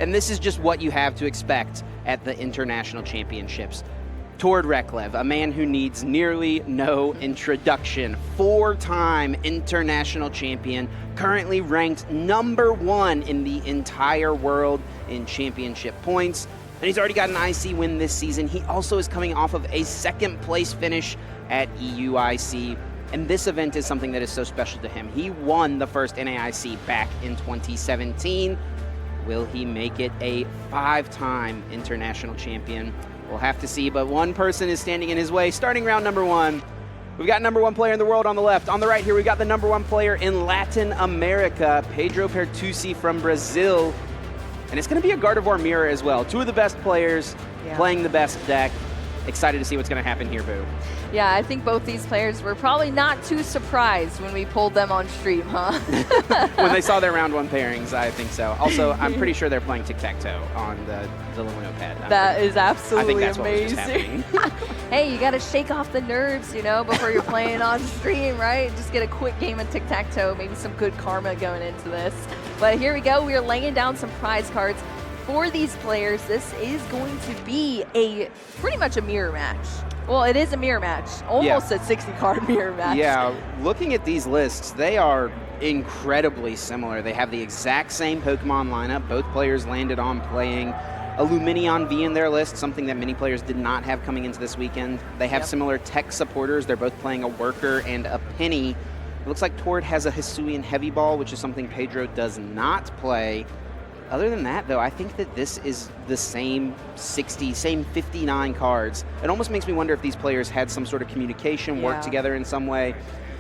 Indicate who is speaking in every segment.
Speaker 1: And this is just what you have to expect at the international championships. Tord Reklev, a man who needs nearly no introduction, 4-time international champion, currently ranked #1 in the entire world in championship points. And he's already got an IC win this season. He also is coming off of a 2nd place finish at EUIC. And this event is something that is so special to him. He won the first NAIC back in 2017. Will he make it a 5-time international champion? We'll have to see, but one person is standing in his way. Starting round number 1, we've got #1 player in the world on the left. On the right here, we've got the #1 player in Latin America, Pedro Pertusi from Brazil. And it's going to be a Gardevoir mirror as well. 2 of the best players playing the best deck. Excited to see what's going to happen here, Boo.
Speaker 2: Yeah, I think both these players were probably not too surprised when we pulled them on stream, huh?
Speaker 1: When they saw their round 1 pairings, I think so. Also, I'm pretty sure they're playing tic-tac-toe on the Lumino pad.
Speaker 2: That is absolutely
Speaker 1: amazing.
Speaker 2: What was just happening. Hey, you got to shake off the nerves, you know, before you're playing on stream, right? Just get a quick game of tic-tac-toe, maybe some good karma going into this. But here we go. We are laying down some prize cards for these players. This is going to be pretty much a mirror match. Well, it is a mirror match. Almost a 60-card mirror match. Yeah,
Speaker 1: looking at these lists, they are incredibly similar. They have the exact same Pokemon lineup. Both players landed on playing a Luminion V in their list, something that many players did not have coming into this weekend. They have similar tech supporters. They're both playing a Worker and a Penny. It looks like Tord has a Hisuian Heavy Ball, which is something Pedro does not play. Other than that, though, I think that this is the same 59 cards. It almost makes me wonder if these players had some sort of communication, worked together in some way.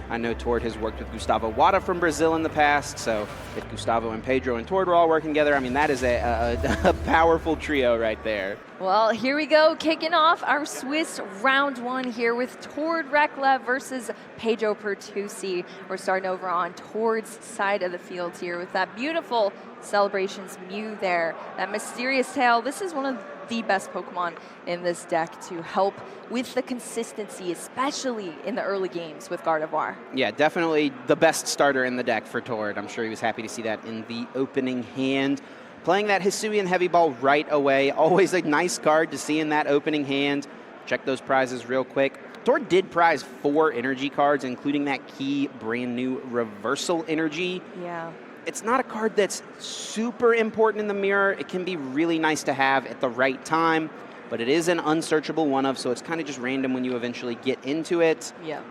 Speaker 1: I know Tord has worked with Gustavo Wada from Brazil in the past, so if Gustavo and Pedro and Tord were all working together, I mean, that is a powerful trio right there.
Speaker 2: Well, here we go, kicking off our Swiss round 1 here with Tord Reklev versus Pedro Pertusi. We're starting over on Tord's side of the field here with that beautiful Celebrations Mew there. That Mysterious Tail, this is one of the best Pokemon in this deck to help with the consistency, especially in the early games with Gardevoir.
Speaker 1: Yeah, definitely the best starter in the deck for Tord. I'm sure he was happy to see that in the opening hand. Playing that Hisuian Heavy Ball right away, always a nice card to see in that opening hand. Check those prizes real quick. Tord did prize 4 energy cards, including that key brand new Reversal Energy.
Speaker 2: Yeah.
Speaker 1: It's not a card that's super important in the mirror. It can be really nice to have at the right time, but it is an unsearchable one-of, so it's kind of just random when you eventually get into it.
Speaker 2: Yeah.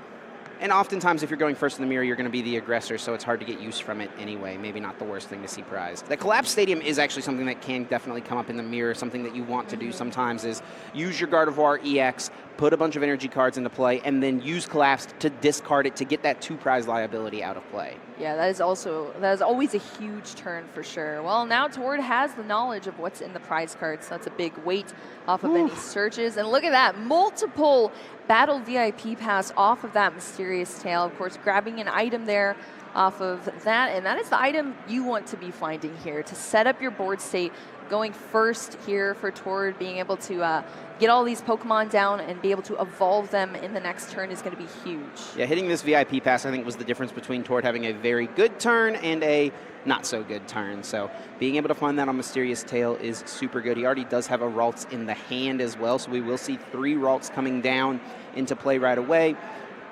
Speaker 1: And oftentimes, if you're going first in the mirror, you're going to be the aggressor, so it's hard to get use from it anyway. Maybe not the worst thing to see prized. The Collapse Stadium is actually something that can definitely come up in the mirror. Something that you want to do sometimes is use your Gardevoir EX, put a bunch of energy cards into play, and then use Collapse to discard it to get that 2 prize liability out of play.
Speaker 2: Yeah, that is always a huge turn for sure. Well, now Tord has the knowledge of what's in the prize cards, so that's a big weight off of any searches. And look at that, multiple Battle VIP pass off of that Mysterious Tail. Of course, grabbing an item there off of that, and that is the item you want to be finding here to set up your board state. Going first here for Tord, being able to get all these Pokemon down and be able to evolve them in the next turn is going to be huge.
Speaker 1: Yeah, hitting this VIP pass, I think, was the difference between Tord having a very good turn and a not-so-good turn. So being able to find that on Mysterious Tail is super good. He already does have a Ralts in the hand as well, so we will see 3 Ralts coming down into play right away.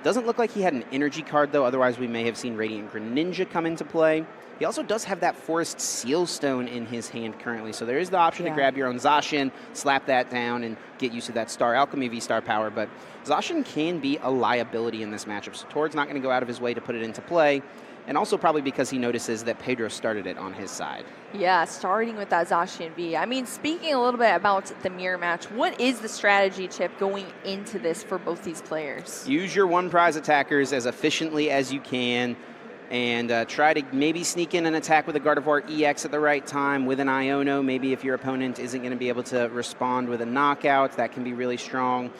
Speaker 1: Doesn't look like he had an energy card, though. Otherwise, we may have seen Radiant Greninja come into play. He also does have that Forest Sealstone in his hand currently, so there is the option to grab your own Zacian, slap that down, and get used to that Star Alchemy V-Star power, but Zacian can be a liability in this matchup, so Tord's not going to go out of his way to put it into play, and also probably because he notices that Pedro started it on his side.
Speaker 2: Yeah, starting with that Zacian V. I mean, speaking a little bit about the mirror match, what is the strategy, Chip, going into this for both these players?
Speaker 1: Use your 1 prize attackers as efficiently as you can, and try to maybe sneak in an attack with a Gardevoir EX at the right time with an Iono. Maybe if your opponent isn't going to be able to respond with a knockout, that can be really strong.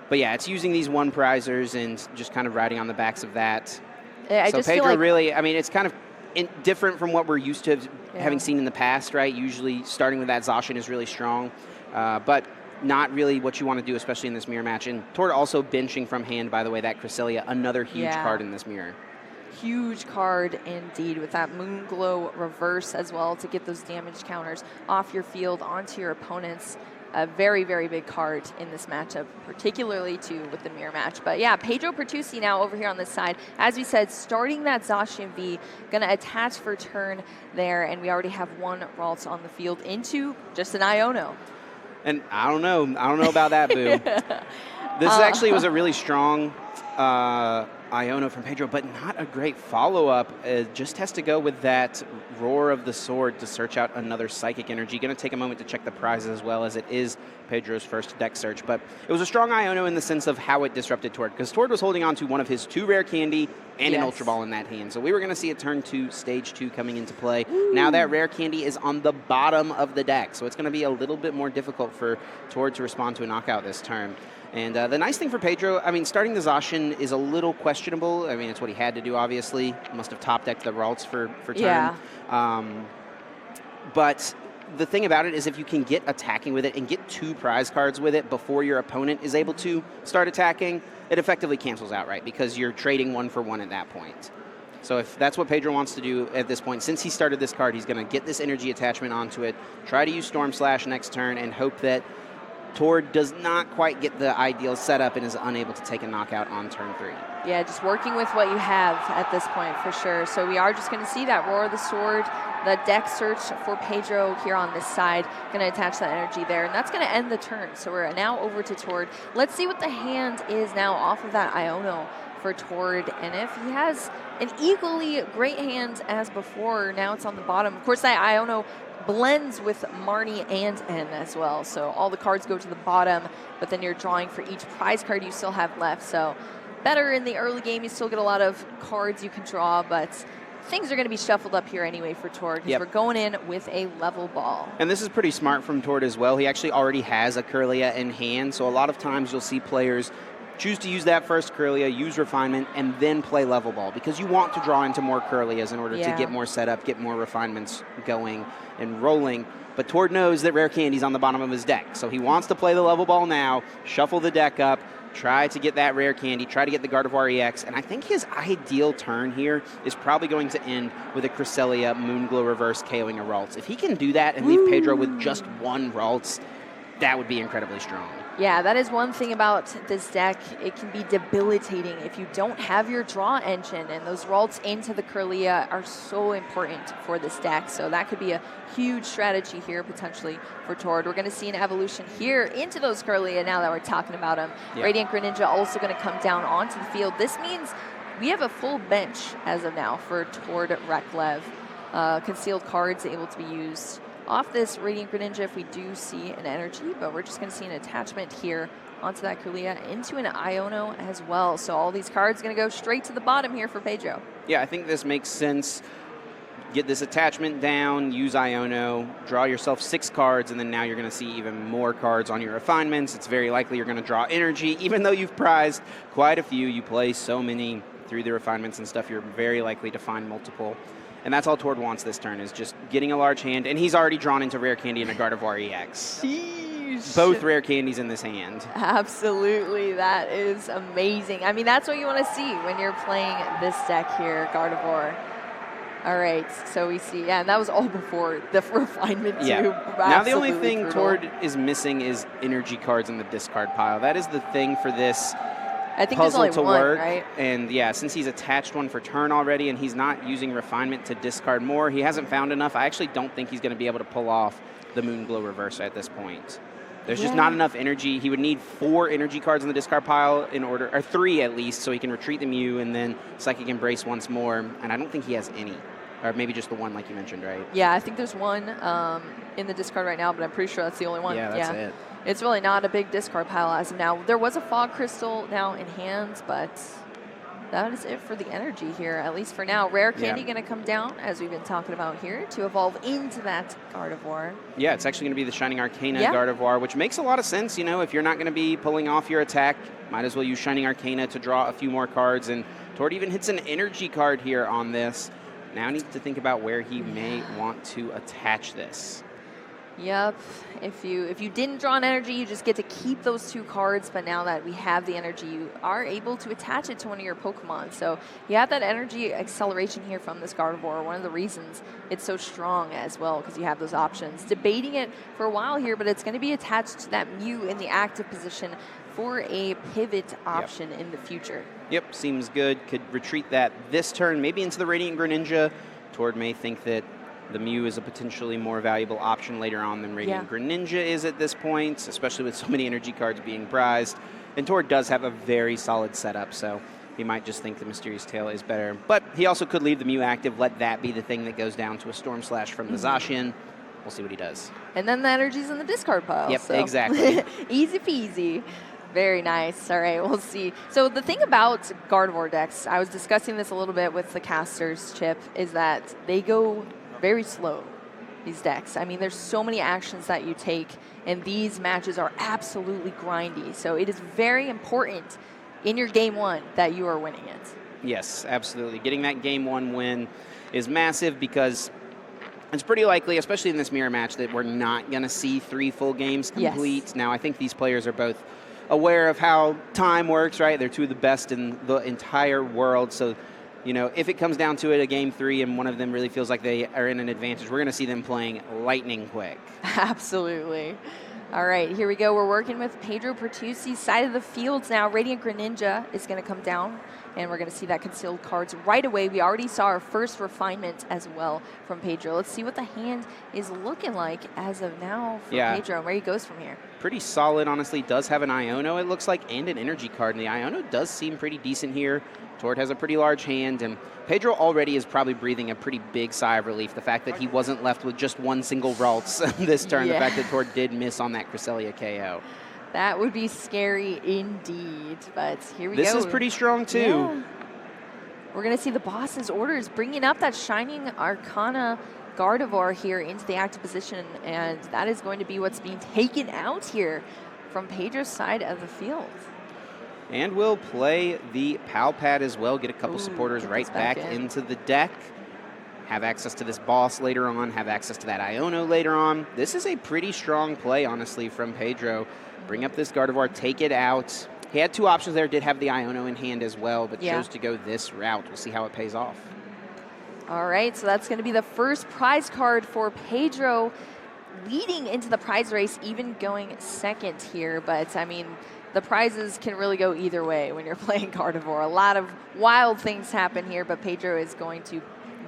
Speaker 1: But yeah, it's using these 1 prizers and just kind of riding on the backs of that. So Pedro really, I mean, it's kind of different from what we're used to having seen in the past, right? Usually starting with that Zacian is really strong, but not really what you want to do, especially in this mirror match. And Tord also benching from hand, by the way, that Cresselia, another huge card in this mirror.
Speaker 2: huge card indeed with that Moonglow reverse as well to get those damage counters off your field onto your opponents. A very, very big card in this matchup, particularly too with the mirror match. But yeah, Pedro Pertusi now over here on this side. As we said, starting that Zacian V, gonna attach for turn there, and we already have one Ralts on the field into just an Iono.
Speaker 1: And I don't know about that, Boo. This actually was a really strong Iono from Pedro, but not a great follow-up. Just has to go with that Roar of the Sword to search out another Psychic Energy. Going to take a moment to check the prizes as well, as it is Pedro's first deck search. But it was a strong Iono in the sense of how it disrupted Tord, because Tord was holding on to one of his 2 rare candy and an Ultra Ball in that hand. So we were going to see a turn 2, stage 2 coming into play. Ooh. Now that rare candy is on the bottom of the deck, so it's going to be a little bit more difficult for Tord to respond to a knockout this turn. And the nice thing for Pedro, I mean, starting the Zacian is a little questionable. I mean, it's what he had to do, obviously. Must have top-decked the Ralts for turn.
Speaker 2: Yeah.
Speaker 1: But the thing about it is if you can get attacking with it and get 2 prize cards with it before your opponent is able to start attacking, it effectively cancels out, right? Because you're trading 1 for 1 at that point. So if that's what Pedro wants to do at this point, since he started this card, he's going to get this energy attachment onto it, try to use Storm Slash next turn, and hope that Tord does not quite get the ideal setup and is unable to take a knockout on turn 3.
Speaker 2: Yeah, just working with what you have at this point for sure. So we are just going to see that Roar of the Sword, the deck search for Pedro here on this side, going to attach that energy there, and that's going to end the turn. So we're now over to Tord. Let's see what the hand is now off of that Iono for Tord, and if he has an equally great hand as before, now it's on the bottom. Of course, that Iono blends with Marnie and N as well. So all the cards go to the bottom, but then you're drawing for each prize card you still have left. So better in the early game, you still get a lot of cards you can draw, but things are going to be shuffled up here anyway for Tord, because we're going in with a level ball.
Speaker 1: And this is pretty smart from Tord as well. He actually already has a Kirlia in hand, so a lot of times you'll see players choose to use that first Kirlia, use Refinement, and then play level ball, because you want to draw into more Kirlias in order to get more setup, get more refinements going and rolling. But Tord knows that rare candy's on the bottom of his deck, so he wants to play the level ball now, shuffle the deck up, try to get that rare candy, try to get the Gardevoir EX, and I think his ideal turn here is probably going to end with a Cresselia Moonglow reverse KOing a Ralts. If he can do that and leave Pedro with just 1 Ralts, that would be incredibly strong.
Speaker 2: Yeah, that is one thing about this deck. It can be debilitating if you don't have your draw engine, and those Ralts into the Kirlia are so important for this deck. So that could be a huge strategy here potentially for Tord. We're going to see an evolution here into those Kirlia now that we're talking about them. Yeah. Radiant Greninja also going to come down onto the field. This means we have a full bench as of now for Tord Reklev. Concealed cards able to be used off this Radiant Greninja if we do see an energy, but we're just going to see an attachment here onto that Kirlia into an Iono as well. So all these cards going to go straight to the bottom here for Pedro.
Speaker 1: Yeah, I think this makes sense. Get this attachment down, use Iono, draw yourself 6 cards, and then now you're going to see even more cards on your refinements. It's very likely you're going to draw energy, even though you've prized quite a few. You play so many through the refinements and stuff, you're very likely to find multiple. And that's all Tord wants this turn, is just getting a large hand. And he's already drawn into Rare Candy and a Gardevoir EX.
Speaker 2: Sheesh.
Speaker 1: Both rare candies in this hand.
Speaker 2: Absolutely. That is amazing. I mean, that's what you want to see when you're playing this deck here, Gardevoir. All right, so we see, yeah, and that was all before the refinement too.
Speaker 1: Yeah. Now the only thing Tord is missing is energy cards in the discard pile. That is the thing for this
Speaker 2: I think
Speaker 1: puzzle
Speaker 2: there's only
Speaker 1: to
Speaker 2: one,
Speaker 1: work.
Speaker 2: Right?
Speaker 1: And yeah, since he's attached one for turn already and he's not using refinement to discard more, he hasn't found enough. I actually don't think he's going to be able to pull off the Moonglow reverse at this point. There's just not enough energy. He would need 4 energy cards in the discard pile in order, or 3 at least, so he can retreat the Mew and then Psychic Embrace once more. And I don't think he has any. Or maybe just the one, like you mentioned, right?
Speaker 2: Yeah, I think there's one in the discard right now, but I'm pretty sure that's the only one.
Speaker 1: Yeah, that's it.
Speaker 2: It's really not a big discard pile as of now. There was a Fog Crystal now in hand, but that is it for the energy here, at least for now. Rare Candy going to come down, as we've been talking about here, to evolve into that Gardevoir.
Speaker 1: Yeah, it's actually going to be the Shining Arcana Gardevoir, which makes a lot of sense. You know, if you're not going to be pulling off your attack, might as well use Shining Arcana to draw a few more cards. And Tord even hits an energy card here on this. Now needs to think about where he may want to attach this.
Speaker 2: Yep. If you didn't draw an energy, you just get to keep those 2 cards. But now that we have the energy, you are able to attach it to one of your Pokemon. So you have that energy acceleration here from this Gardevoir. One of the reasons it's so strong as well, because you have those options. Debating it for a while here, but it's going to be attached to that Mew in the active position for a pivot option in the future.
Speaker 1: Yep, seems good. Could retreat that this turn, maybe into the Radiant Greninja. Tord may think that the Mew is a potentially more valuable option later on than Radiant Greninja is at this point, especially with so many energy cards being prized. And Tord does have a very solid setup, so he might just think the Mysterious Tail is better. But he also could leave the Mew active, let that be the thing that goes down to a Storm Slash from the Zacian. We'll see what he does.
Speaker 2: And then the energy's in the discard pile.
Speaker 1: Yep,
Speaker 2: so.
Speaker 1: exactly.
Speaker 2: Easy peasy. Very nice. All right, we'll see. So the thing about Gardevoir decks, I was discussing this a little bit with the casters, Chip, is that they go very slow, these decks. I mean, there's so many actions that you take, and these matches are absolutely grindy. So it is very important in your game 1 that you are winning it.
Speaker 1: Yes, absolutely. Getting that game 1 win is massive because it's pretty likely, especially in this mirror match, that we're not going to see 3 full games complete.
Speaker 2: Yes.
Speaker 1: Now, I think these players are both aware of how time works, right? They're 2 of the best in the entire world. So, you know, if it comes down to it, a game 3 and one of them really feels like they are in an advantage, we're going to see them playing lightning quick.
Speaker 2: Absolutely. All right, here we go. We're working with Pedro Pertusi's side of the fields now. Radiant Greninja is going to come down, and we're going to see that concealed cards right away. We already saw our first refinement as well from Pedro. Let's see what the hand is looking like as of now for Pedro and where he goes from here.
Speaker 1: Pretty solid, honestly. Does have an Iono, it looks like, and an energy card. And the Iono does seem pretty decent here. Tord has a pretty large hand, and Pedro already is probably breathing a pretty big sigh of relief. The fact that he wasn't left with just 1 single Ralts this turn, the fact that Tord did miss on that Cresselia KO.
Speaker 2: That would be scary indeed, but here we go.
Speaker 1: This is pretty strong, too.
Speaker 2: Yeah. We're going to see the boss's orders bringing up that Shining Arcana Gardevoir here into the active position, and that is going to be what's being taken out here from Pedro's side of the field.
Speaker 1: And we'll play the Pal Pad as well, get a couple supporters right back into the deck, have access to this boss later on, have access to that Iono later on. This is a pretty strong play, honestly, from Pedro. Bring up this Gardevoir, take it out. He had 2 options there, did have the Iono in hand as well, but chose to go this route. We'll see how it pays off.
Speaker 2: All right, so that's going to be the first prize card for Pedro, leading into the prize race, even going second here. But, I mean, the prizes can really go either way when you're playing Gardevoir. A lot of wild things happen here, but Pedro is going to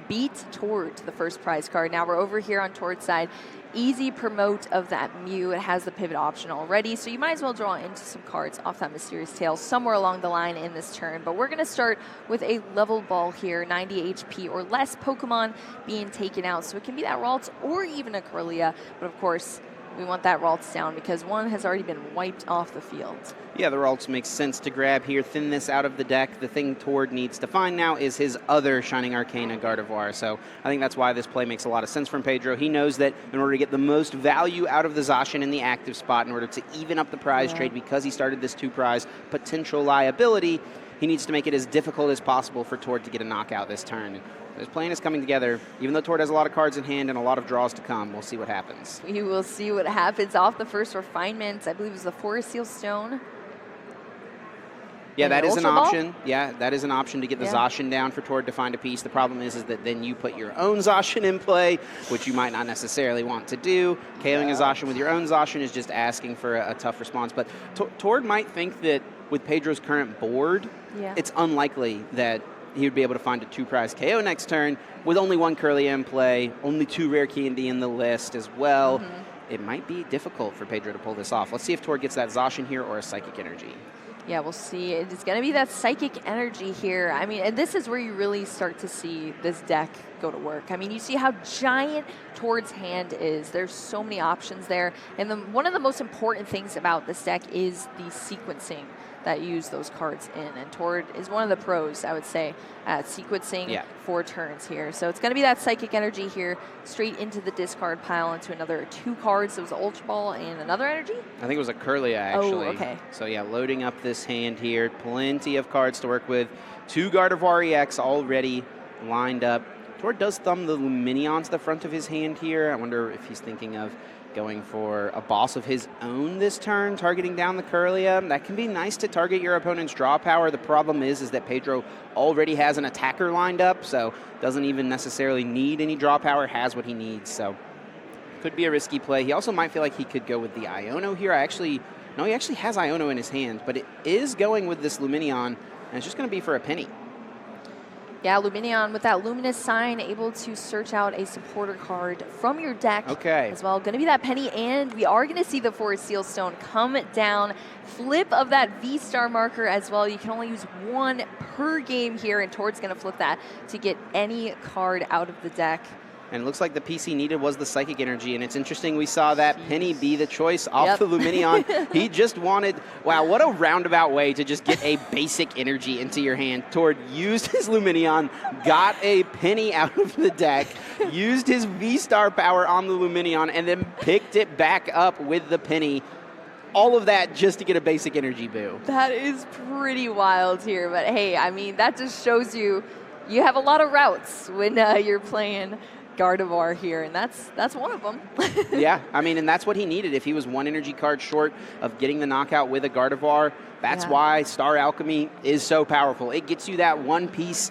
Speaker 2: beat Tord to the first prize card. Now we're over here on Tord's side. Easy promote of that Mew. It has the pivot option already, so you might as well draw into some cards off that Mysterious Tail somewhere along the line in this turn. But we're going to start with a level ball here, 90 HP or less Pokemon being taken out. So it can be that Ralts or even a Corellia, but of course, we want that Ralts down because one has already been wiped off the field.
Speaker 1: Yeah, the Ralts makes sense to grab here, thin this out of the deck. The thing Tord needs to find now is his other Shining Arcana Gardevoir. So I think that's why this play makes a lot of sense from Pedro. He knows that in order to get the most value out of the Zacian in the active spot, in order to even up the prize trade, because he started this 2-prize potential liability, he needs to make it as difficult as possible for Tord to get a knockout this turn. His plan is coming together. Even though Tord has a lot of cards in hand and a lot of draws to come, we'll see what happens.
Speaker 2: We will see what happens off the first refinement. I believe it was the Forest Seal Stone.
Speaker 1: Yeah, that is an
Speaker 2: Ultra
Speaker 1: option. Yeah, that is an option to get the Zacian down for Tord to find a piece. The problem is that then you put your own Zacian in play, which you might not necessarily want to do. KOing a Zacian with your own Zacian is just asking for a tough response. But Tord might think that with Pedro's current board, it's unlikely that he would be able to find a 2-prize KO next turn with only 1 Corellia in play, only 2 Rare Candy in the list as well. It might be difficult for Pedro to pull this off. Let's see if Tord gets that Zacian here or a Psychic Energy.
Speaker 2: Yeah, we'll see. It's going to be that Psychic Energy here. I mean, and this is where you really start to see this deck go to work. I mean, you see how giant Tord's hand is. There's so many options there. And one of the most important things about this deck is the sequencing that use those cards in. And Tord is one of the pros, I would say, at sequencing 4 turns here. So it's going to be that Psychic Energy here, straight into the discard pile, into another 2 cards. There was an Ultra Ball and another energy?
Speaker 1: I think it was a Corellia, actually.
Speaker 2: Oh, okay.
Speaker 1: So yeah, loading up this hand here. Plenty of cards to work with. 2 Gardevoir EX already lined up. Tord does thumb the Luminion to the front of his hand here. I wonder if he's thinking of going for a boss of his own this turn, targeting down the Kirlia. That can be nice to target your opponent's draw power. The problem is that Pedro already has an attacker lined up, so doesn't even necessarily need any draw power, has what he needs. So could be a risky play. He also might feel like he could go with the Iono here. No, he actually has Iono in his hand, but it is going with this Luminion, and it's just going to be for a penny.
Speaker 2: Yeah, Luminion with that Luminous Sign, able to search out a supporter card from your deck as well. Going to be that penny, and we are going to see the Forest Seal Stone come down. Flip of that V-Star marker as well. You can only use one per game here, and Tord's going to flip that to get any card out of the deck.
Speaker 1: And it looks like the PC needed was the Psychic Energy, and it's interesting we saw that penny be the choice off the Luminion. He just wanted, wow, what a roundabout way to just get a basic energy into your hand. Tord used his Luminion, got a penny out of the deck, used his V-Star power on the Luminion, and then picked it back up with the penny. All of that just to get a basic energy boo.
Speaker 2: That is pretty wild here, but hey, I mean, that just shows you have a lot of routes when you're playing Gardevoir here, and that's one of them.
Speaker 1: Yeah, I mean, and that's what he needed. If he was one energy card short of getting the knockout with a Gardevoir, that's why Star Alchemy is so powerful. It gets you that one piece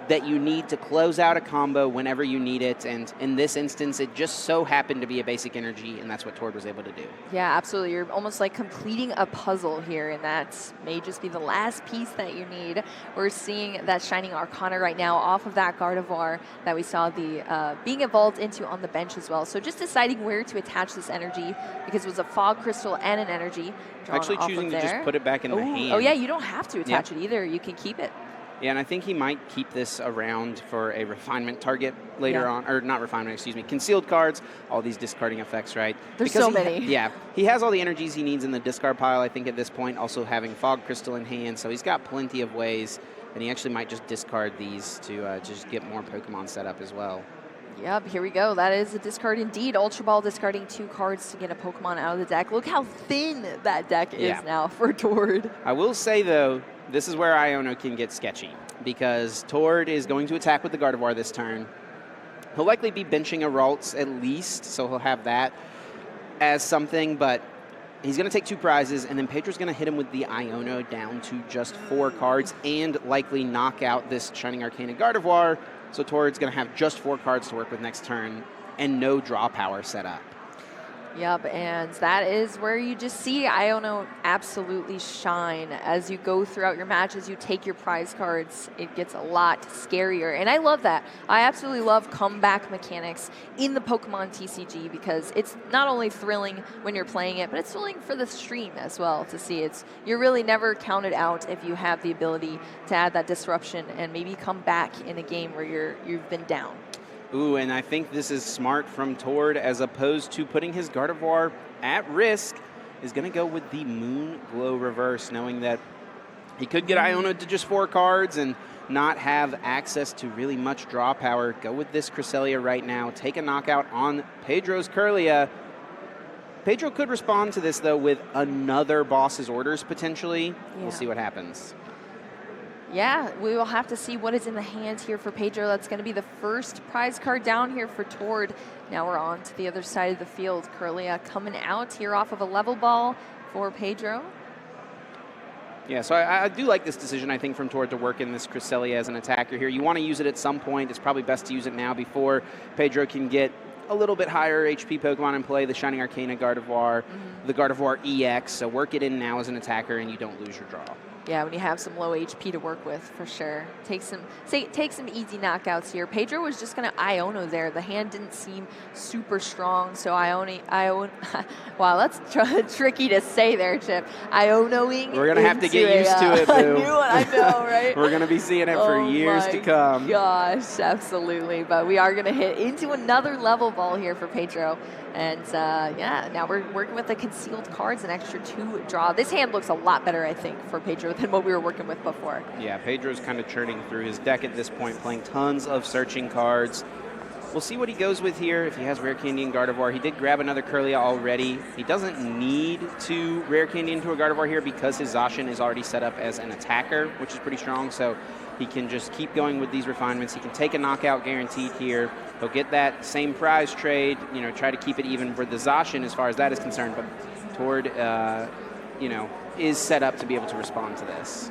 Speaker 1: that you need to close out a combo whenever you need it, and in this instance, it just so happened to be a basic energy, and that's what Tord was able to do.
Speaker 2: Yeah, absolutely. You're almost like completing a puzzle here, and that may just be the last piece that you need. We're seeing that Shining Arcana right now off of that Gardevoir that we saw the being evolved into on the bench as well. So just deciding where to attach this energy, because it was a Fog Crystal and an energy drawn
Speaker 1: actually
Speaker 2: off
Speaker 1: choosing
Speaker 2: of
Speaker 1: to
Speaker 2: there.
Speaker 1: just put it back in the hand.
Speaker 2: Oh yeah, you don't have to attach it either. You can keep it.
Speaker 1: Yeah, and I think he might keep this around for a refinement target later on, or not refinement, excuse me, concealed cards, all these discarding effects, right?
Speaker 2: There's so many.
Speaker 1: Yeah, he has all the energies he needs in the discard pile, I think, at this point, also having Fog Crystal in hand, so he's got plenty of ways, and he actually might just discard these to just get more Pokemon set up as well.
Speaker 2: Yep, here we go. That is a discard indeed. Ultra Ball discarding 2 cards to get a Pokemon out of the deck. Look how thin that deck is now for Tord.
Speaker 1: I will say, though, this is where Iono can get sketchy, because Tord is going to attack with the Gardevoir this turn. He'll likely be benching a Ralts at least, so he'll have that as something, but he's going to take 2 prizes, and then Pedro's going to hit him with the Iono down to just 4 cards and likely knock out this Shining Arcana Gardevoir, so Tord's going to have just 4 cards to work with next turn and no draw power set up.
Speaker 2: Yep, and that is where you just see Iono absolutely shine as you go throughout your matches. You take your prize cards, it gets a lot scarier, and I love that. I absolutely love comeback mechanics in the Pokemon TCG, because it's not only thrilling when you're playing it, but it's thrilling for the stream as well to see. You're really never counted out if you have the ability to add that disruption and maybe come back in a game where you've been down.
Speaker 1: Ooh, and I think this is smart from Tord, as opposed to putting his Gardevoir at risk, is going to go with the Moon Glow Reverse, knowing that he could get Iono to just 4 cards and not have access to really much draw power. Go with this Cresselia right now, take a knockout on Pedro's Kirlia. Pedro could respond to this, though, with another Boss's Orders, potentially. Yeah. We'll see what happens.
Speaker 2: Yeah, we will have to see what is in the hand here for Pedro. That's going to be the first prize card down here for Tord. Now we're on to the other side of the field. Kirlia coming out here off of a level ball for Pedro.
Speaker 1: Yeah, so I do like this decision, I think, from Tord to work in this Cresselia as an attacker here. You want to use it at some point. It's probably best to use it now before Pedro can get a little bit higher HP Pokemon in play, the Shining Arcana Gardevoir, the Gardevoir EX. So work it in now as an attacker and you don't lose your draw.
Speaker 2: Yeah, when you have some low HP to work with, for sure. Take some easy knockouts here. Pedro was just going to Iono there. The hand didn't seem super strong, so wow, that's tricky to say there, Chip. Ionoing.
Speaker 1: We're going to have to get used to it, boo.
Speaker 2: I know, right?
Speaker 1: We're going to be seeing it for years to come.
Speaker 2: Gosh, absolutely. But we are going to hit into another level ball here for Pedro. And yeah, now we're working with the concealed cards, an extra 2 draw. This hand looks a lot better, I think, for Pedro than what we were working with before.
Speaker 1: Yeah, Pedro's kind of churning through his deck at this point, playing tons of searching cards. We'll see what he goes with here. If he has Rare Candy and Gardevoir, he did grab another Kirlia already. He doesn't need to Rare Candy into a Gardevoir here because his Zacian is already set up as an attacker, which is pretty strong. So He can just keep going with these refinements. He can take a knockout guaranteed here. He'll get that same prize trade, try to keep it even for the Zacian as far as that is concerned. But Tord, is set up to be able to respond to this.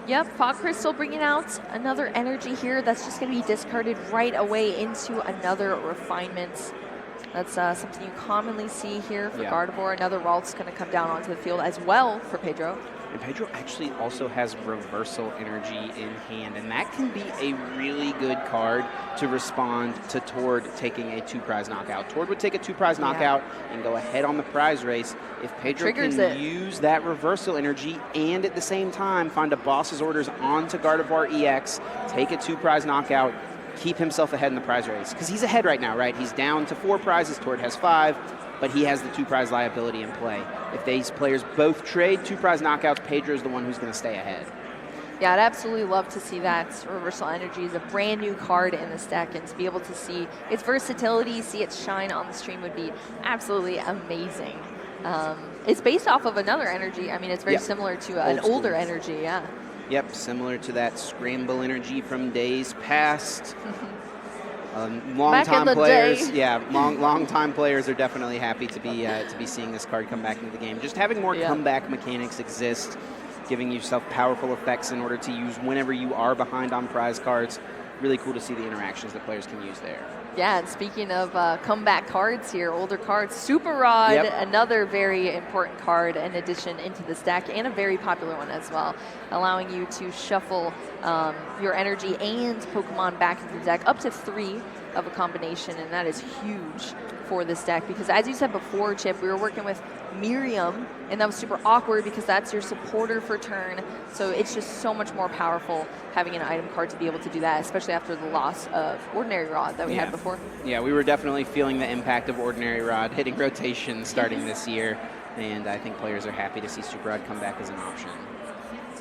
Speaker 2: Yep, Fog Crystal bringing out another energy here that's just going to be discarded right away into another refinement. That's something you commonly see here for Gardevoir. Another Ralt's going to come down onto the field as well for Pedro.
Speaker 1: And Pedro actually also has Reversal Energy in hand, and that can be a really good card to respond to Tord taking a 2-prize knockout. Tord would take a 2-prize knockout and go ahead on the prize race. If Pedro can use that Reversal Energy and at the same time find a boss's orders onto Gardevoir EX, take a 2-prize knockout, keep himself ahead in the prize race. Because he's ahead right now, right? He's down to 4 prizes, Tord has 5. But he has the 2-prize liability in play. If these players both trade 2-prize knockouts, Pedro's the one who's going to stay ahead.
Speaker 2: Yeah, I'd absolutely love to see that. Reversal Energy is a brand new card in this deck, and to be able to see its versatility, see its shine on the stream would be absolutely amazing. It's based off of another energy. I mean, it's very similar to an older energy,
Speaker 1: Yep, similar to that Scramble Energy from days past. Long-time players, long-time players are definitely happy to be seeing this card come back into the game. Just having more comeback mechanics exist, giving yourself powerful effects in order to use whenever you are behind on prize cards. Really cool to see the interactions that players can use there.
Speaker 2: Yeah, and speaking of comeback cards here, older cards, Super Rod, another very important card in addition into this deck, and a very popular one as well, allowing you to shuffle your energy and Pokemon back into the deck, up to 3 of a combination, and that is huge for this deck because, as you said before, Chip, we were working with Miriam, and that was super awkward because that's your supporter for turn, so it's just so much more powerful having an item card to be able to do that, especially after the loss of Ordinary Rod that we had before. Yeah,
Speaker 1: we were definitely feeling the impact of Ordinary Rod hitting rotation starting this year, and I think players are happy to see Super Rod come back as an option.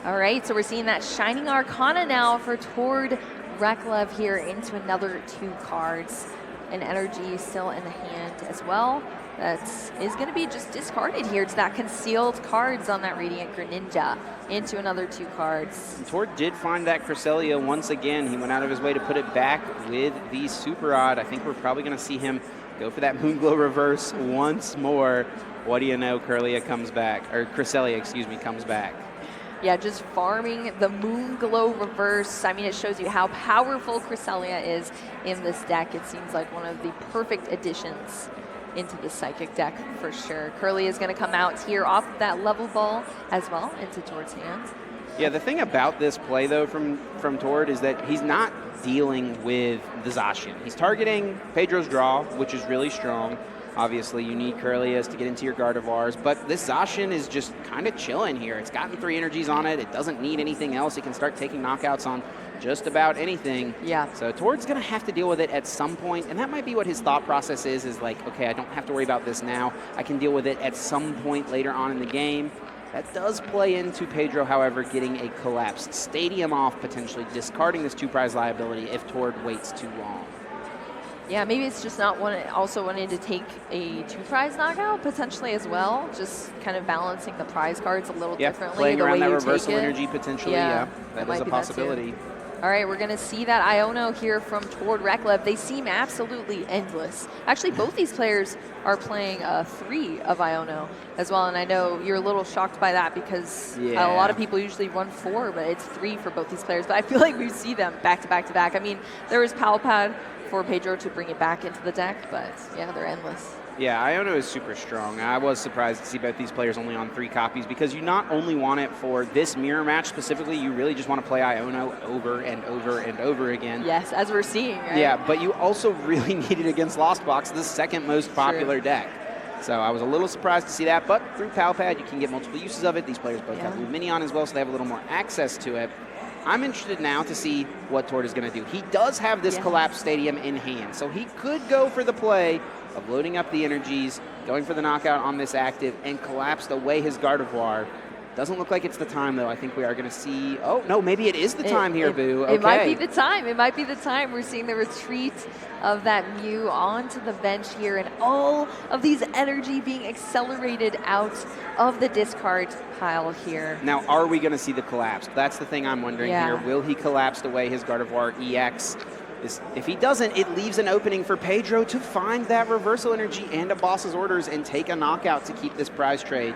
Speaker 2: All right, so we're seeing that Shining Arcana now for Tord Reklev here into another 2 cards. And energy still in the hand as well. That is going to be just discarded here to that concealed cards on that Radiant Greninja into another 2 cards.
Speaker 1: And Tord did find that Cresselia once again. He went out of his way to put it back with the Super Rod. I think we're probably going to see him go for that Moonglow reverse once more. What do you know, Cresselia comes back.
Speaker 2: Yeah, just farming the Moonglow reverse. I mean, it shows you how powerful Cresselia is in this deck. It seems like one of the perfect additions into the Psychic deck for sure. Curly is going to come out here off of that level ball as well into Tord's hands.
Speaker 1: Yeah, the thing about this play, though, from Tord is that he's not dealing with the Zacian. He's targeting Pedro's draw, which is really strong. Obviously, you need Curlias to get into your Gardevoirs, but this Zacian is just kind of chilling here. It's gotten 3 energies on it. It doesn't need anything else. It can start taking knockouts on just about anything.
Speaker 2: Yeah.
Speaker 1: So Tord's going to have to deal with it at some point, and that might be what his thought process is like, okay, I don't have to worry about this now. I can deal with it at some point later on in the game. That does play into Pedro, however, getting a collapsed stadium off, potentially discarding this 2-prize liability if Tord waits too long.
Speaker 2: Yeah, maybe it's just not also wanting to take a 2-prize knockout potentially as well, just kind of balancing the prize cards a little differently.
Speaker 1: Playing
Speaker 2: the
Speaker 1: around
Speaker 2: way
Speaker 1: that
Speaker 2: you
Speaker 1: reversal
Speaker 2: take it.
Speaker 1: energy potentially, that is a possibility.
Speaker 2: All right, we're going to see that Iono here from Tord Reklev. They seem absolutely endless. Actually, both these players are playing 3 of Iono as well, and I know you're a little shocked by that because a lot of people usually run 4, but it's 3 for both these players. But I feel like we see them back to back to back. I mean, there was Palpad for Pedro to bring it back into the deck, but yeah, they're endless.
Speaker 1: Yeah, Iono is super strong. I was surprised to see both these players only on 3 copies because you not only want it for this mirror match specifically, you really just want to play Iono over and over and over again.
Speaker 2: Yes, as we're seeing, right?
Speaker 1: Yeah, but you also really need it against Lost Box, the second most popular deck. So I was a little surprised to see that, but through Palpad, you can get multiple uses of it. These players both have Blue Minion as well, so they have a little more access to it. I'm interested now to see what Tord is going to do. He does have this collapsed stadium in hand, so he could go for the play of loading up the energies, going for the knockout on this active, and collapsed away his Gardevoir. Doesn't look like it's the time, though. I think we are going to see... Oh, no, maybe it is the time here, Boo. Okay.
Speaker 2: It might be the time. It might be the time. We're seeing the retreat of that Mew onto the bench here, and all of these energy being accelerated out of the discard pile here.
Speaker 1: Now, are we going to see the collapse? That's the thing I'm wondering here. Will he collapse away his Gardevoir EX? If he doesn't, it leaves an opening for Pedro to find that reversal energy and a boss's orders and take a knockout to keep this prize trade.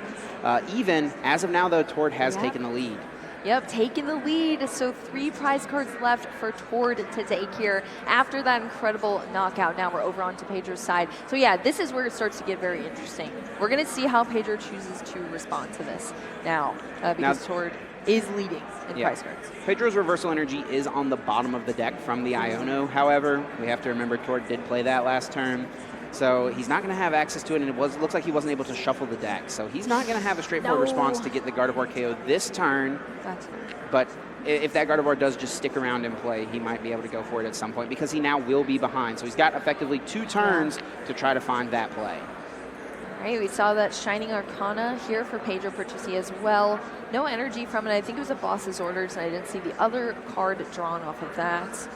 Speaker 1: Even as of now, though, Tord has taken the lead.
Speaker 2: Yep, taking the lead. So 3 prize cards left for Tord to take here after that incredible knockout. Now we're over onto Pedro's side. So yeah, this is where it starts to get very interesting. We're going to see how Pedro chooses to respond to this now, because Tord is leading in prize cards.
Speaker 1: Pedro's reversal energy is on the bottom of the deck from the Iono. However, we have to remember Tord did play that last turn. So he's not going to have access to it, and it looks like he wasn't able to shuffle the deck. So he's not going to have a straightforward response to get the Gardevoir KO this turn. But if that Gardevoir does just stick around and play, he might be able to go for it at some point because he now will be behind. So he's got effectively 2 turns to try to find that play.
Speaker 2: All right, we saw that Shining Arcana here for Pedro Pertusi as well. No energy from it. I think it was a boss's orders, and I didn't see the other card drawn off of that.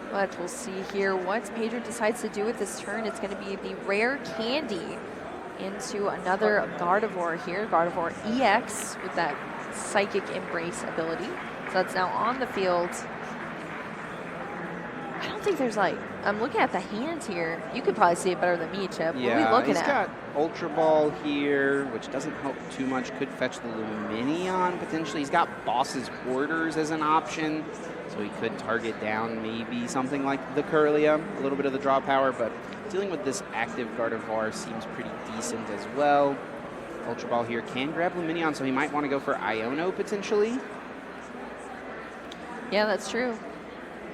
Speaker 2: But we'll see here what Pedro decides to do with this turn. It's going to be the rare candy into another Gardevoir here. Gardevoir EX with that Psychic Embrace ability. So that's now on the field. I don't think there's I'm looking at the hand here. You could probably see it better than me, Chip.
Speaker 1: Yeah,
Speaker 2: what are we looking at?
Speaker 1: He's got Ultra Ball here, which doesn't help too much. Could fetch the Luminion potentially. He's got Boss's Orders as an option, so he could target down maybe something like the Curlia, a little bit of the draw power, but dealing with this active Gardevoir seems pretty decent as well. Ultra Ball here can grab Luminion, so he might want to go for Iono potentially.
Speaker 2: Yeah, that's true.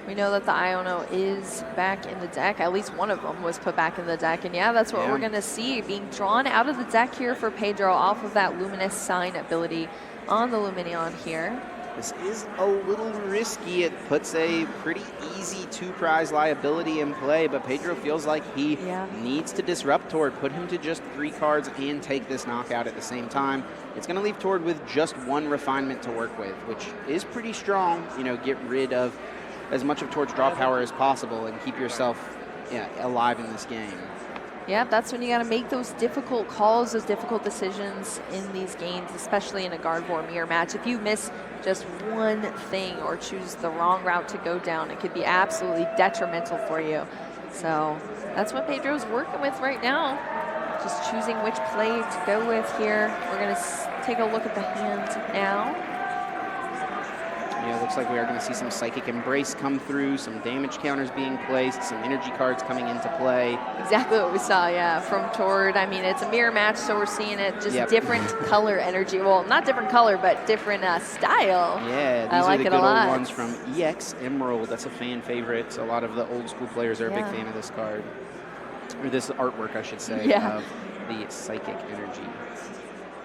Speaker 2: We know that the Iono is back in the deck. At least one of them was put back in the deck. And yeah, that's what we're going to see being drawn out of the deck here for Pedro off of that Luminous Sign ability on the Luminion here.
Speaker 1: This is a little risky. It puts a pretty easy 2-prize liability in play, but Pedro feels like he needs to disrupt Tord, put him to just 3 cards and take this knockout at the same time. It's going to leave Tord with just 1 refinement to work with, which is pretty strong. You know, get rid of as much of Tord's draw power as possible and keep yourself alive in this game.
Speaker 2: Yeah, that's when you got to make those difficult calls, those difficult decisions in these games, especially in a Gardevoir mirror match. If you miss just one thing or choose the wrong route to go down, it could be absolutely detrimental for you. So that's what Pedro's working with right now. Just choosing which play to go with here. We're going to take a look at the hand now.
Speaker 1: Yeah, it looks like we are going to see some Psychic Embrace come through, some damage counters being placed, some energy cards coming into play.
Speaker 2: Exactly what we saw, yeah, from Tord. I mean, it's a mirror match, so we're seeing it just different color energy. Well, not different color, but different style.
Speaker 1: Yeah, these are the good old ones from EX Emerald. That's a fan favorite. A lot of the old school players are a big fan of this card. Or this artwork, I should say, of the Psychic energy.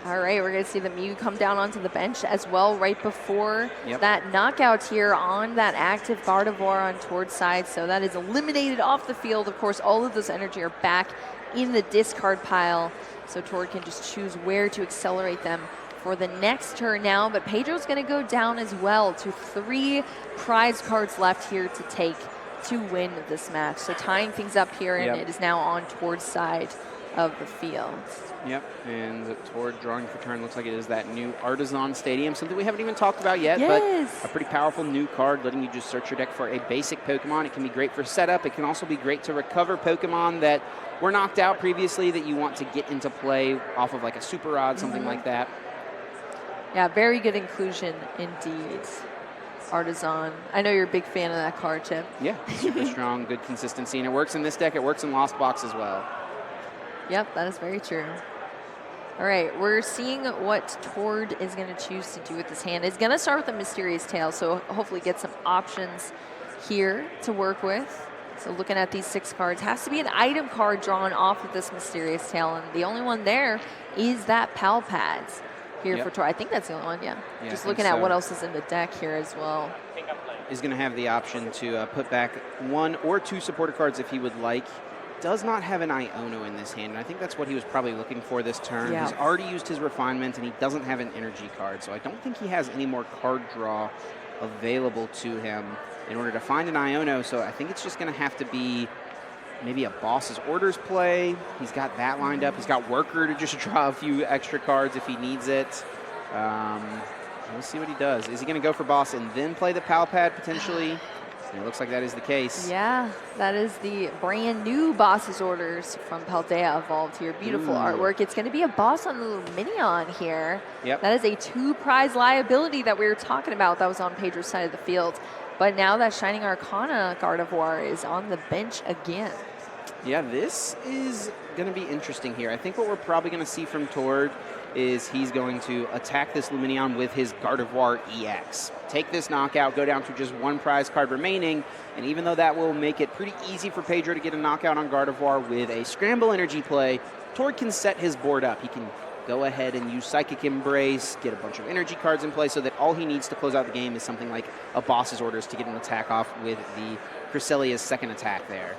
Speaker 2: All right, we're going to see the Mew come down onto the bench as well right before that knockout here on that active Gardevoir on Tord's side. So that is eliminated off the field. Of course, all of this energy are back in the discard pile. So Tord can just choose where to accelerate them for the next turn now. But Pedro's going to go down as well to 3 prize cards left here to take to win this match. So tying things up here, and it is now on Tord's side of the field.
Speaker 1: Yep, and the Tord drawing for turn looks like it is that new Artisan Stadium, something we haven't even talked about yet, but a pretty powerful new card letting you just search your deck for a basic Pokemon. It can be great for setup. It can also be great to recover Pokemon that were knocked out previously that you want to get into play off of like a Super Rod, something like that.
Speaker 2: Yeah, very good inclusion indeed. Artisan. I know you're a big fan of that card, Chip.
Speaker 1: Yeah, super strong, good consistency, and it works in this deck. It works in Lost Box as well.
Speaker 2: Yep, that is very true. All right, we're seeing what Tord is going to choose to do with this hand. It's going to start with a Mysterious Tail, so hopefully get some options here to work with. So looking at these 6 cards, has to be an item card drawn off of this Mysterious Tail, and the only one there is that Pal Pads here for Tord. I think that's the only one, Just looking at what else is in the deck here as well.
Speaker 1: He's going to have the option to put back 1 or 2 supporter cards if he would like. does not have an Iono in this hand, and I think that's what he was probably looking for this turn.
Speaker 2: Yeah.
Speaker 1: He's already used his refinement, and he doesn't have an energy card, so I don't think he has any more card draw available to him in order to find an Iono, so I think it's just going to have to be maybe a Boss's Orders play. He's got that lined up. He's got Worker to just draw a few extra cards if he needs it. We'll see what he does. Is he going to go for Boss and then play the Pal Pad potentially? And it looks like that is the case.
Speaker 2: Yeah, that is the brand new Boss's Orders from Paldea Evolved here. Beautiful artwork. It's going to be a Boss on the Minion here.
Speaker 1: Yep.
Speaker 2: That is a 2-prize liability that we were talking about that was on Pedro's side of the field. But now that Shining Arcana Gardevoir is on the bench again.
Speaker 1: Yeah, this is going to be interesting here. I think what we're probably going to see from Tord is he's going to attack this Lumineon with his Gardevoir EX. Take this knockout, go down to just 1 prize card remaining, and even though that will make it pretty easy for Pedro to get a knockout on Gardevoir with a Scramble Energy play, Tord can set his board up. He can go ahead and use Psychic Embrace, get a bunch of energy cards in play so that all he needs to close out the game is something like a Boss's Orders to get an attack off with the Cresselia's second attack there.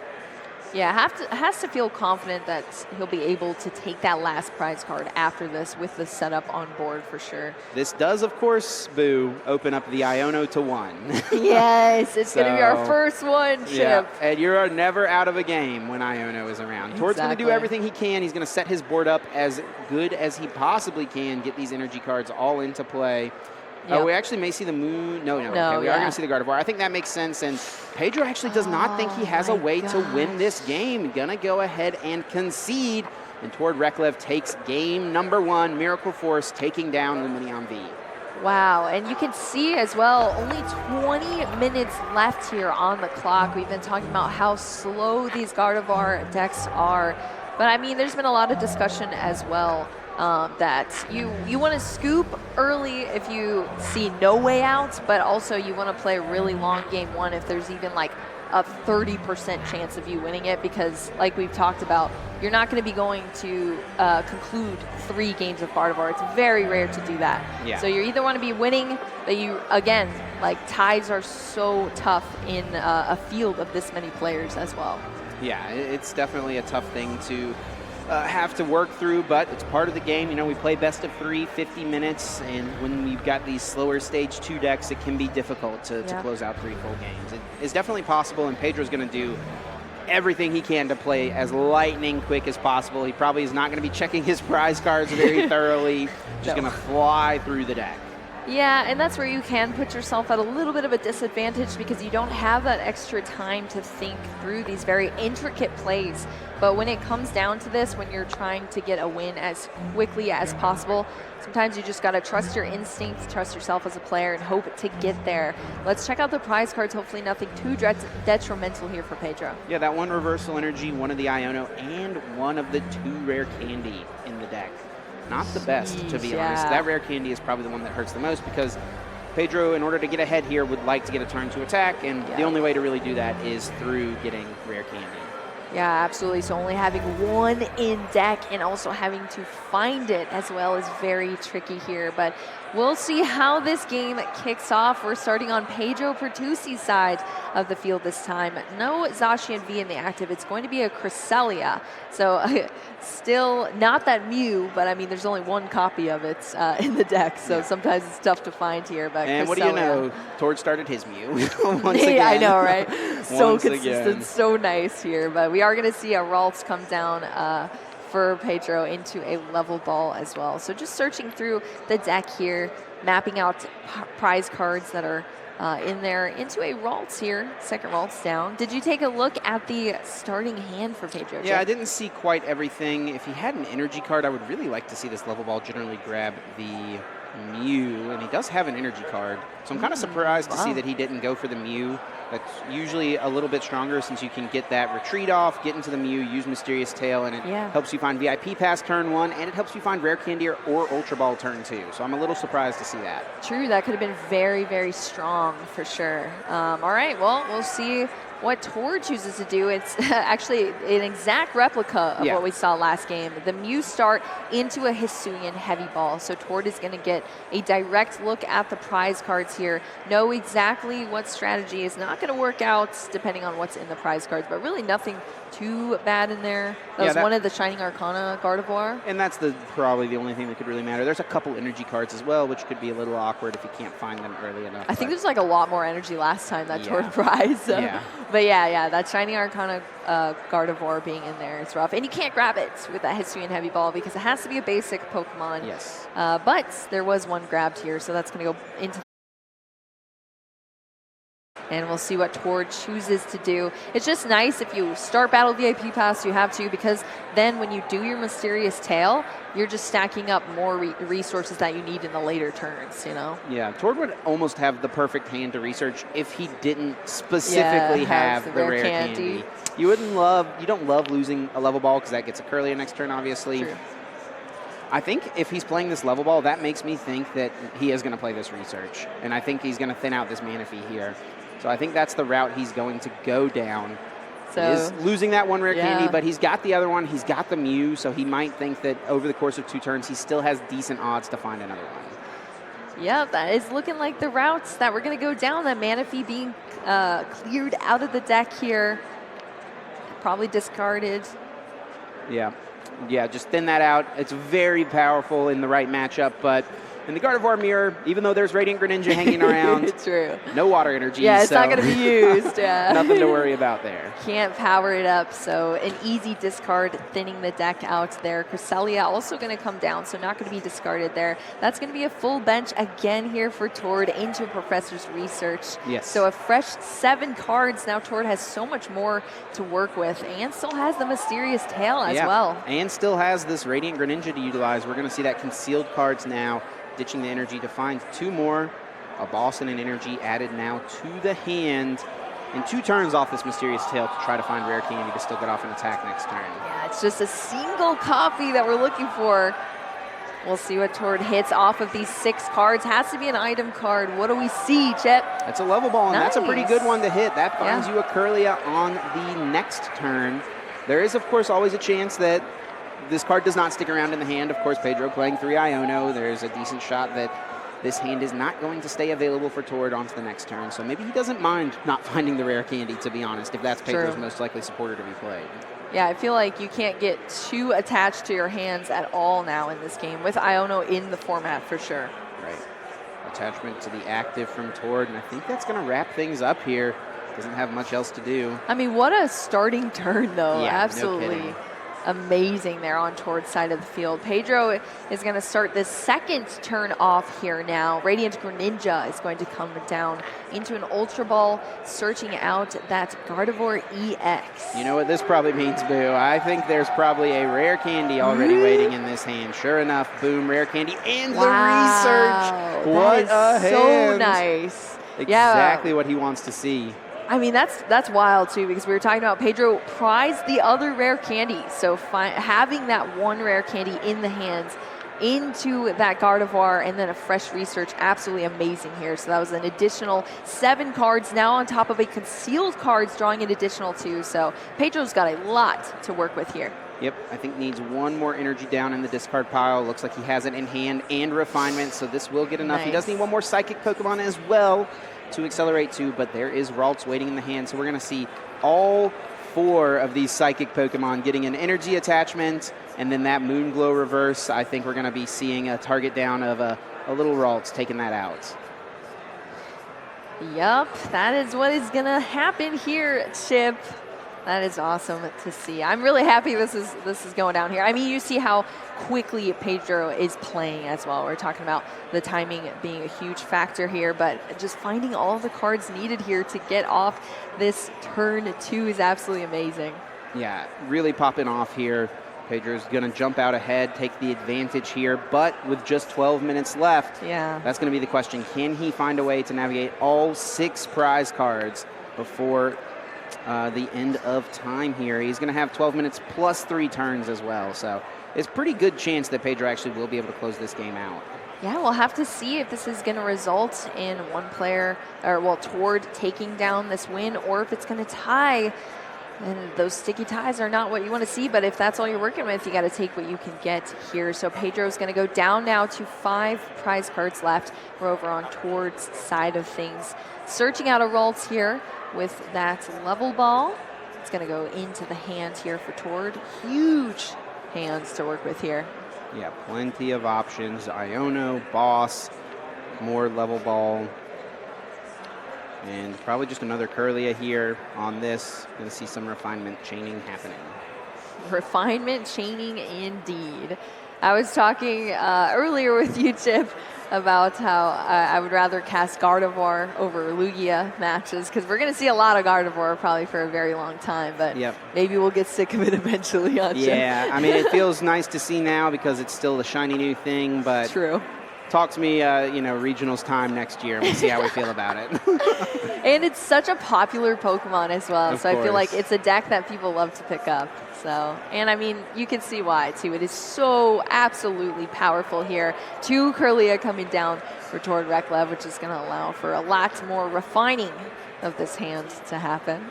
Speaker 2: Yeah, has to feel confident that he'll be able to take that last prize card after this with the setup on board for sure.
Speaker 1: This does, of course, Boo, open up the Iono to 1.
Speaker 2: Yes, it's going to be our first one, Chip.
Speaker 1: Yeah, and you're never out of a game when Iono is around. Tord's going to do everything he can. He's going to set his board up as good as he possibly can, get these energy cards all into play.
Speaker 2: Yep.
Speaker 1: We actually may see the Moon. No, okay, we are going to see the Gardevoir. I think that makes sense, and Pedro actually does not think he has a way to win this game. Going to go ahead and concede, and Tord Reklev takes game number 1, Miracle Force, taking down Lumineon V.
Speaker 2: Wow, and you can see as well, only 20 minutes left here on the clock. We've been talking about how slow these Gardevoir decks are, but I mean, there's been a lot of discussion as well. That you want to scoop early if you see no way out, but also you want to play a really long game 1 if there's even like a 30% chance of you winning it, because like we've talked about, you're not going to be going to conclude 3 games of Gardevoir. It's very rare to do that.
Speaker 1: Yeah.
Speaker 2: So you either want to be winning, but you, again, like ties are so tough in a field of this many players as well.
Speaker 1: Yeah, it's definitely a tough thing to have to work through, but it's part of the game. You know, we play best of 3, 50 minutes, and when we've got these slower stage 2 decks, it can be difficult to close out 3 full games. It is definitely possible, and Pedro's going to do everything he can to play as lightning quick as possible. He probably is not going to be checking his prize cards very thoroughly, just going to fly through the deck.
Speaker 2: Yeah, and that's where you can put yourself at a little bit of a disadvantage because you don't have that extra time to think through these very intricate plays. But when it comes down to this, when you're trying to get a win as quickly as possible, sometimes you just got to trust your instincts, trust yourself as a player, and hope to get there. Let's check out the prize cards. Hopefully nothing too detrimental here for Pedro.
Speaker 1: Yeah, that 1 Reversal Energy, 1 of the Iono, and 1 of the 2 Rare Candy in the deck. Not the best, to be honest. That Rare Candy is probably the one that hurts the most because Pedro, in order to get ahead here, would like to get a turn to attack, and the only way to really do that is through getting Rare Candy.
Speaker 2: Yeah, absolutely. So only having 1 in deck and also having to find it as well is very tricky here. But we'll see how this game kicks off. We're starting on Pedro Pertusi's side of the field this time. No Zacian V in the active. It's going to be a Cresselia. So still not that Mew, but I mean, there's only 1 copy of it in the deck. So sometimes it's tough to find here. But
Speaker 1: and
Speaker 2: Cresselia,
Speaker 1: what do you know? Tord started his Mew once again.
Speaker 2: I know, right? So consistent,
Speaker 1: again.
Speaker 2: so nice here. But we are going to see a Ralts come down for Pedro into a level ball as well. So just searching through the deck here, mapping out prize cards that are in there into a Ralts here, second Ralts down. Did you take a look at the starting hand for Pedro?
Speaker 1: Yeah, I didn't see quite everything. If he had an energy card, I would really like to see this level ball generally grab the Mew, and he does have an energy card. So I'm kind of surprised to see that he didn't go for the Mew. That's usually a little bit stronger since you can get that retreat off, get into the Mew, use Mysterious Tail, and it helps you find VIP Pass turn 1, and it helps you find Rare Candy or Ultra Ball turn 2. So I'm a little surprised to see that.
Speaker 2: True, that could have been very, very strong for sure. All right, well, we'll see what Tord chooses to do. It's actually an exact replica of what we saw last game. The Mew start into a Hisuian heavy ball. So Tord is going to get a direct look at the prize cards here, know exactly what strategy is not going to work out depending on what's in the prize cards, but really nothing too bad in there. That was one of the Shining Arcana Gardevoir.
Speaker 1: And that's probably the only thing that could really matter. There's a couple energy cards as well, which could be a little awkward if you can't find them early enough.
Speaker 2: I think there's like a lot more energy last time that Tord prize. So.
Speaker 1: Yeah.
Speaker 2: But yeah, that Shining Arcana Gardevoir being in there is rough. And you can't grab it with that Hisuian Heavy Ball because it has to be a basic Pokemon.
Speaker 1: Yes.
Speaker 2: But there was one grabbed here, so that's going to go into. And we'll see what Tord chooses to do. It's just nice if you start Battle VIP Pass, you have to, because then when you do your Mysterious Tail, you're just stacking up more resources that you need in the later turns, you know?
Speaker 1: Yeah, Tord would almost have the perfect hand to research if he didn't specifically have the rare candy. You don't love losing a level ball because that gets a Curlier next turn, obviously.
Speaker 2: True.
Speaker 1: I think if he's playing this level ball, that makes me think that he is going to play this research. And I think he's going to thin out this Manaphy here. So I think that's the route he's going to go down. So he is losing that one rare candy, but he's got the other one. He's got the Mew, so he might think that over the course of 2 turns, he still has decent odds to find another one.
Speaker 2: Yeah, that is looking like the routes that we're going to go down. That Manaphy being cleared out of the deck here. Probably discarded.
Speaker 1: Yeah, just thin that out. It's very powerful in the right matchup, but in the Gardevoir mirror, even though there's Radiant Greninja hanging around,
Speaker 2: True.
Speaker 1: No water energy.
Speaker 2: Yeah, it's not going to be used. Yeah.
Speaker 1: Nothing to worry about there.
Speaker 2: Can't power it up, so an easy discard, thinning the deck out there. Cresselia also going to come down, so not going to be discarded there. That's going to be a full bench again here for Tord into Professor's Research.
Speaker 1: Yes.
Speaker 2: So a fresh 7 cards. Now Tord has so much more to work with and still has the Mysterious Tail as well.
Speaker 1: And still has this Radiant Greninja to utilize. We're going to see that concealed cards now. Ditching the energy to find 2 more. A boss and an energy added now to the hand. And 2 turns off this Mysterious Tail to try to find rare candy to still get off an attack next turn.
Speaker 2: Yeah, it's just a single copy that we're looking for. We'll see what Tord hits off of these 6 cards. Has to be an item card. What do we see, Chip?
Speaker 1: That's a level ball, and that's a pretty good one to hit. That finds you a Curlia on the next turn. There is, of course, always a chance that this card does not stick around in the hand. Of course, Pedro playing 3 Iono. There's a decent shot that this hand is not going to stay available for Tord onto the next turn. So maybe he doesn't mind not finding the rare candy, to be honest, if that's Pedro's most likely supporter to be played.
Speaker 2: Yeah, I feel like you can't get too attached to your hands at all now in this game, with Iono in the format for sure.
Speaker 1: Right. Attachment to the active from Tord, and I think that's going to wrap things up here. Doesn't have much else to do.
Speaker 2: I mean, what a starting turn, though.
Speaker 1: Yeah,
Speaker 2: absolutely.
Speaker 1: No
Speaker 2: amazing there on Tord's side of the field. Pedro is going to start the second turn off here now. Radiant Greninja is going to come down into an Ultra Ball, searching out that Gardevoir EX.
Speaker 1: You know what this probably means, Boo? I think there's probably a rare candy already waiting in this hand. Sure enough, boom, rare candy and the research. What a hand.
Speaker 2: So nice.
Speaker 1: Exactly what he wants to see.
Speaker 2: I mean, that's wild, too, because we were talking about Pedro prized the other rare candy. So having that one rare candy in the hands into that Gardevoir and then a fresh research, absolutely amazing here. So that was an additional 7 cards now on top of a concealed cards, drawing an additional 2. So Pedro's got a lot to work with here.
Speaker 1: Yep, I think needs 1 more energy down in the discard pile. Looks like he has it in hand and refinement, so this will get enough. Nice. He does need 1 more psychic Pokemon as well to accelerate to, but there is Ralts waiting in the hand, so we're going to see all 4 of these psychic Pokemon getting an energy attachment, and then that Moonglow reverse. I think we're going to be seeing a target down of a little Ralts taking that out.
Speaker 2: Yup, that is what is going to happen here, Chip. That is awesome to see. I'm really happy this is going down here. I mean, you see how quickly Pedro is playing as well. We're talking about the timing being a huge factor here, but just finding all of the cards needed here to get off this turn 2 is absolutely amazing.
Speaker 1: Yeah, really popping off here. Pedro's going to jump out ahead, take the advantage here, but with just 12 minutes left, that's going to be the question. Can he find a way to navigate all 6 prize cards before the end of time here? He's going to have 12 minutes plus 3 turns as well, so it's a pretty good chance that Pedro actually will be able to close this game out.
Speaker 2: Yeah, we'll have to see if this is going to result in one player, or well, Tord taking down this win, or if it's going to tie. And those sticky ties are not what you want to see, but if that's all you're working with, you got to take what you can get here. So Pedro's going to go down now to 5 prize cards left. We're over on Tord's side of things. Searching out a Ralts here with that level ball. It's going to go into the hand here for Tord. Huge hands to work with here.
Speaker 1: Yeah, plenty of options. Iono, Boss, more level ball. And probably just another Curlia here on this. Going to see some refinement chaining happening.
Speaker 2: Refinement chaining indeed. I was talking earlier with you, Chip, about how I would rather cast Gardevoir over Lugia matches, because we're going to see a lot of Gardevoir probably for a very long time, but maybe we'll get sick of it eventually, Chip?
Speaker 1: Yeah, I mean, it feels nice to see now because it's still the shiny new thing, but
Speaker 2: true.
Speaker 1: Talk to me, regionals time next year, and we'll see how we feel about it.
Speaker 2: And it's such a popular Pokemon as well, so I feel like it's a deck that people love to pick up. So, and I mean, you can see why too. It is so absolutely powerful here. 2 Curlia coming down for Tord Reklev, which is going to allow for a lot more refining of this hand to happen.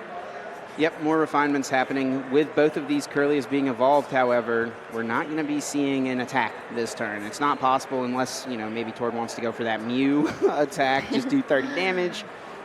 Speaker 1: Yep, more refinements happening with both of these Curlias being evolved. However, we're not going to be seeing an attack this turn. It's not possible unless, maybe Tord wants to go for that Mew attack, just do 30 damage.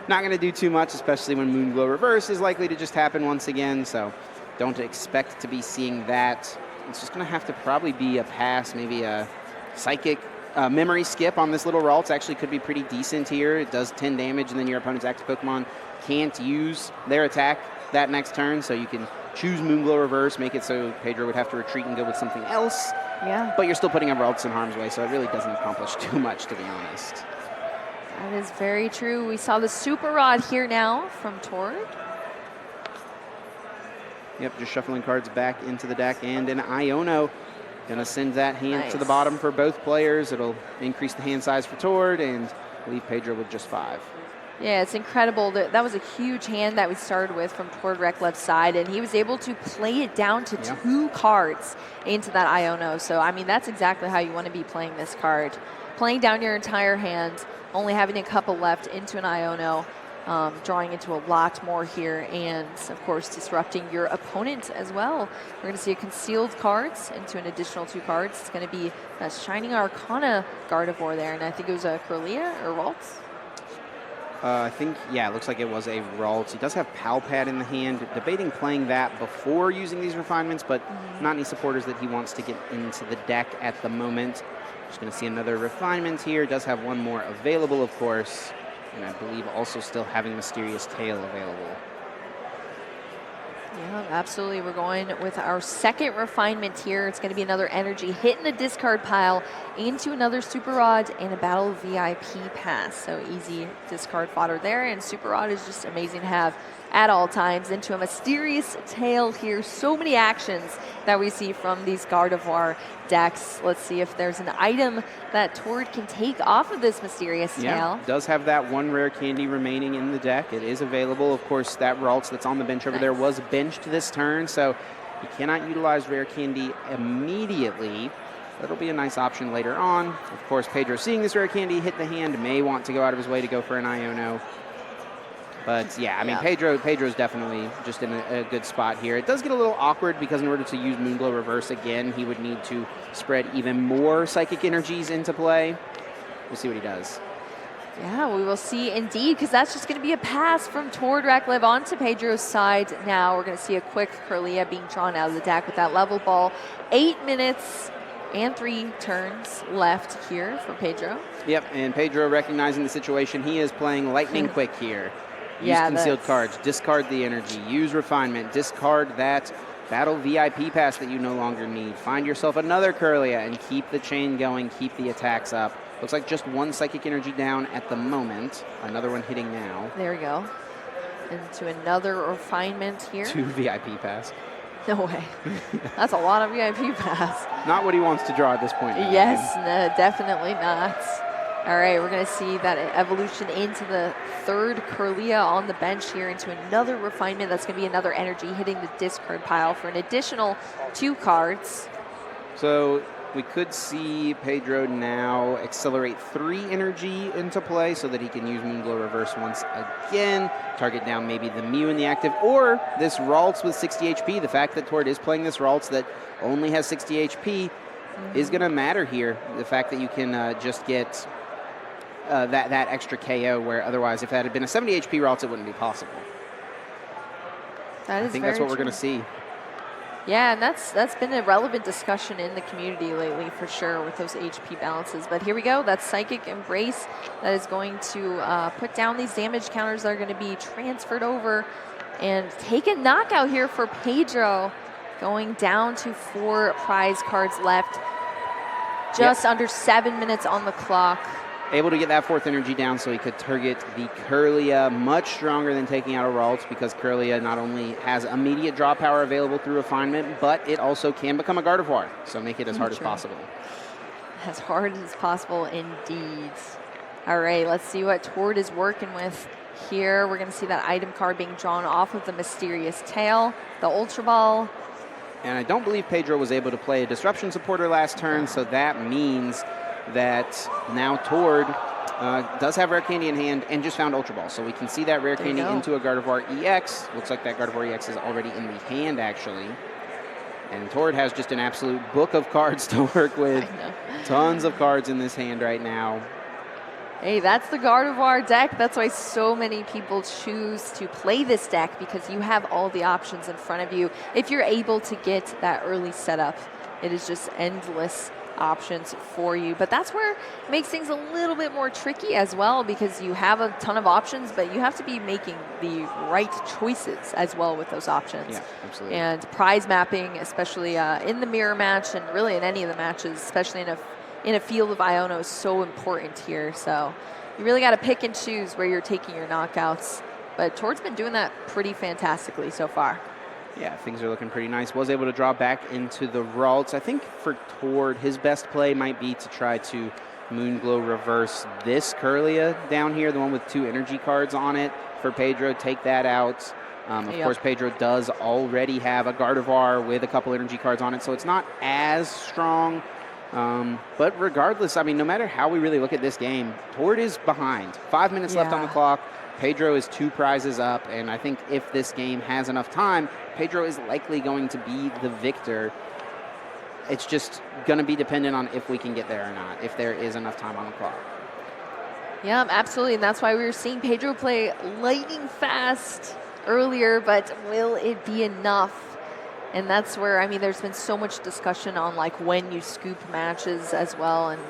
Speaker 1: Not going to do too much, especially when Moonglow Reverse is likely to just happen once again. So don't expect to be seeing that. It's just going to have to probably be a pass, maybe a Psychic Memory Skip on this little Ralts. Actually could be pretty decent here. It does 10 damage, and then your opponent's active Pokemon can't use their attack that next turn, so you can choose Moonglow Reverse, make it so Pedro would have to retreat and go with something else.
Speaker 2: Yeah.
Speaker 1: But you're still putting up Ralts in harm's way, so it really doesn't accomplish too much, to be honest.
Speaker 2: That is very true. We saw the Super Rod here now from Tord.
Speaker 1: Yep, just shuffling cards back into the deck, and an Iono. Gonna send that hand to the bottom for both players. It'll increase the hand size for Tord and leave Pedro with just 5.
Speaker 2: Yeah, it's incredible. That was a huge hand that we started with from Tord Reklev's side, and he was able to play it down to 2 cards into that Iono. So, I mean, that's exactly how you want to be playing this card. Playing down your entire hand, only having a couple left into an Iono, drawing into a lot more here, and, of course, disrupting your opponent as well. We're going to see a concealed cards into an additional 2 cards. It's going to be a Shining Arcana Gardevoir there, and I think it was a Curlia or Ralts.
Speaker 1: I think, it looks like it was a Ralts. He does have Palpad in the hand. Debating playing that before using these refinements, but not any supporters that he wants to get into the deck at the moment. Just going to see another refinement here. Does have one more available, of course. And I believe also still having Mysterious Tail available.
Speaker 2: Yeah, absolutely. We're going with our second refinement here. It's going to be another energy hitting the discard pile into another Super Rod and a Battle VIP pass. So easy discard fodder there. And Super Rod is just amazing to have at all times. Into a Mysterious Tail here. So many actions that we see from these Gardevoir decks. Let's see if there's an item that Tord can take off of this Mysterious Tail.
Speaker 1: Yeah, does have that 1 rare candy remaining in the deck. It is available. Of course, that Ralts that's on the bench over there was benched this turn, so you cannot utilize rare candy immediately. That'll be a nice option later on. Of course, Pedro, seeing this rare candy hit the hand, may want to go out of his way to go for an Iono. But yeah, I mean, Pedro's definitely just in a good spot here. It does get a little awkward because in order to use Moonglow Reverse again, he would need to spread even more Psychic Energies into play. We'll see what he does.
Speaker 2: Yeah, we will see indeed, because that's just going to be a pass from Tord Reklev onto Pedro's side. Now we're going to see a quick Curlia being drawn out of the deck with that level ball. 8 minutes and 3 turns left here for Pedro. Yep,
Speaker 1: and Pedro recognizing the situation, he is playing lightning quick here. Use concealed cards, discard the energy, use refinement, discard that Battle VIP pass that you no longer need. Find yourself another Curlia and keep the chain going, keep the attacks up. Looks like just 1 Psychic Energy down at the moment. Another one hitting now.
Speaker 2: There we go. Into another refinement here.
Speaker 1: 2 VIP pass.
Speaker 2: No way. That's a lot of VIP pass.
Speaker 1: Not what he wants to draw at this point.
Speaker 2: Yes, no, definitely not. All right, we're going to see that evolution into the 3rd Curlia on the bench here, into another refinement. That's going to be another energy hitting the discard pile for an additional 2 cards.
Speaker 1: So we could see Pedro now accelerate 3 energy into play so that he can use Moonglow Reverse once again. Target down maybe the Mew in the active, or this Ralts with 60 HP. The fact that Tord is playing this Ralts that only has 60 HP is going to matter here. The fact that you can just get that extra KO, where otherwise if that had been a 70 HP Ralts, it wouldn't be possible. I think that's what we're going to see.
Speaker 2: Yeah, and that's been a relevant discussion in the community lately for sure with those HP balances. But here we go. That's Psychic Embrace that is going to put down these damage counters that are going to be transferred over and take a knockout here for Pedro, going down to 4 prize cards left. Just under 7 minutes on the clock.
Speaker 1: Able to get that 4th energy down so he could target the Kirlia, much stronger than taking out a Ralts, because Kirlia not only has immediate draw power available through Refinement, but it also can become a Gardevoir, so make it as hard as possible.
Speaker 2: As hard as possible indeed. All right, let's see what Tord is working with here. We're going to see that item card being drawn off of the Mysterious Tail, the Ultra Ball.
Speaker 1: And I don't believe Pedro was able to play a Disruption Supporter last turn, so that means that now Tord does have Rare Candy in hand and just found Ultra Ball. So we can see that Rare Candy into a Gardevoir EX. Looks like that Gardevoir EX is already in the hand, actually. And Tord has just an absolute book of cards to work with. Tons of cards in this hand right now.
Speaker 2: Hey, that's the Gardevoir deck. That's why so many people choose to play this deck, because you have all the options in front of you. If you're able to get that early setup, it is just endless options for you. But that's where it makes things a little bit more tricky as well, because you have a ton of options, but you have to be making the right choices as well with those options.
Speaker 1: Yeah, absolutely.
Speaker 2: And prize mapping, especially in the mirror match and really in any of the matches, especially in a field of Iono, is so important here. So you really got to pick and choose where you're taking your knockouts. But Tord's been doing that pretty fantastically so far.
Speaker 1: Yeah, things are looking pretty nice. Was able to draw back into the Ralts. I think for Tord, his best play might be to try to Moonglow reverse this Kirlia down here, the one with 2 energy cards on it. For Pedro, take that out. Of course, Pedro does already have a Gardevoir with a couple energy cards on it, so it's not as strong. But regardless, I mean, no matter how we really look at this game, Tord is behind. 5 minutes left on the clock. Pedro is 2 prizes up, and I think if this game has enough time, Pedro is likely going to be the victor. It's just going to be dependent on if we can get there or not, if there is enough time on the clock.
Speaker 2: Yeah, absolutely, and that's why we were seeing Pedro play lightning fast earlier, but will it be enough? And that's where, I mean, there's been so much discussion on like when you scoop matches as well, and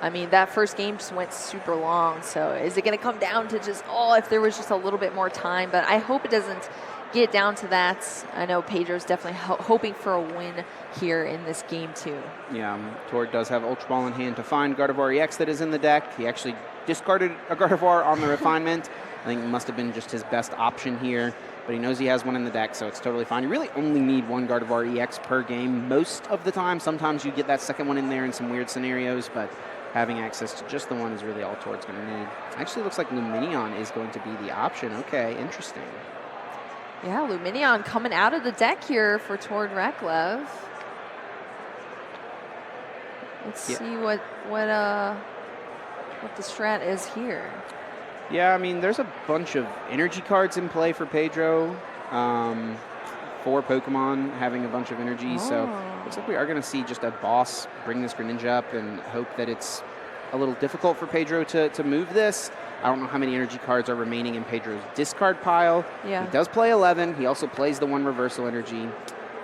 Speaker 2: I mean, that first game just went super long, so is it going to come down to just, if there was just a little bit more time? But I hope it doesn't get down to that. I know Pedro's definitely hoping for a win here in this game, too. Yeah,
Speaker 1: Tord does have Ultra Ball in hand to find Gardevoir EX that is in the deck. He actually discarded a Gardevoir on the Refinement. I think it must have been just his best option here, but he knows he has one in the deck, so it's totally fine. You really only need 1 Gardevoir EX per game most of the time. Sometimes you get that second one in there in some weird scenarios, but having access to just the one is really all Tord's going to need. Actually, looks like Lumineon is going to be the option. Okay, interesting.
Speaker 2: Yeah, Lumineon coming out of the deck here for Tord Reklev. Let's see what the strat is here.
Speaker 1: Yeah, I mean, there's a bunch of energy cards in play for Pedro. 4 Pokemon having a bunch of energy, so looks like we are going to see just a boss bring this Greninja up and hope that it's a little difficult for Pedro to move this. I don't know how many energy cards are remaining in Pedro's discard pile. Yeah. He does play 11. He also plays the 1 reversal energy.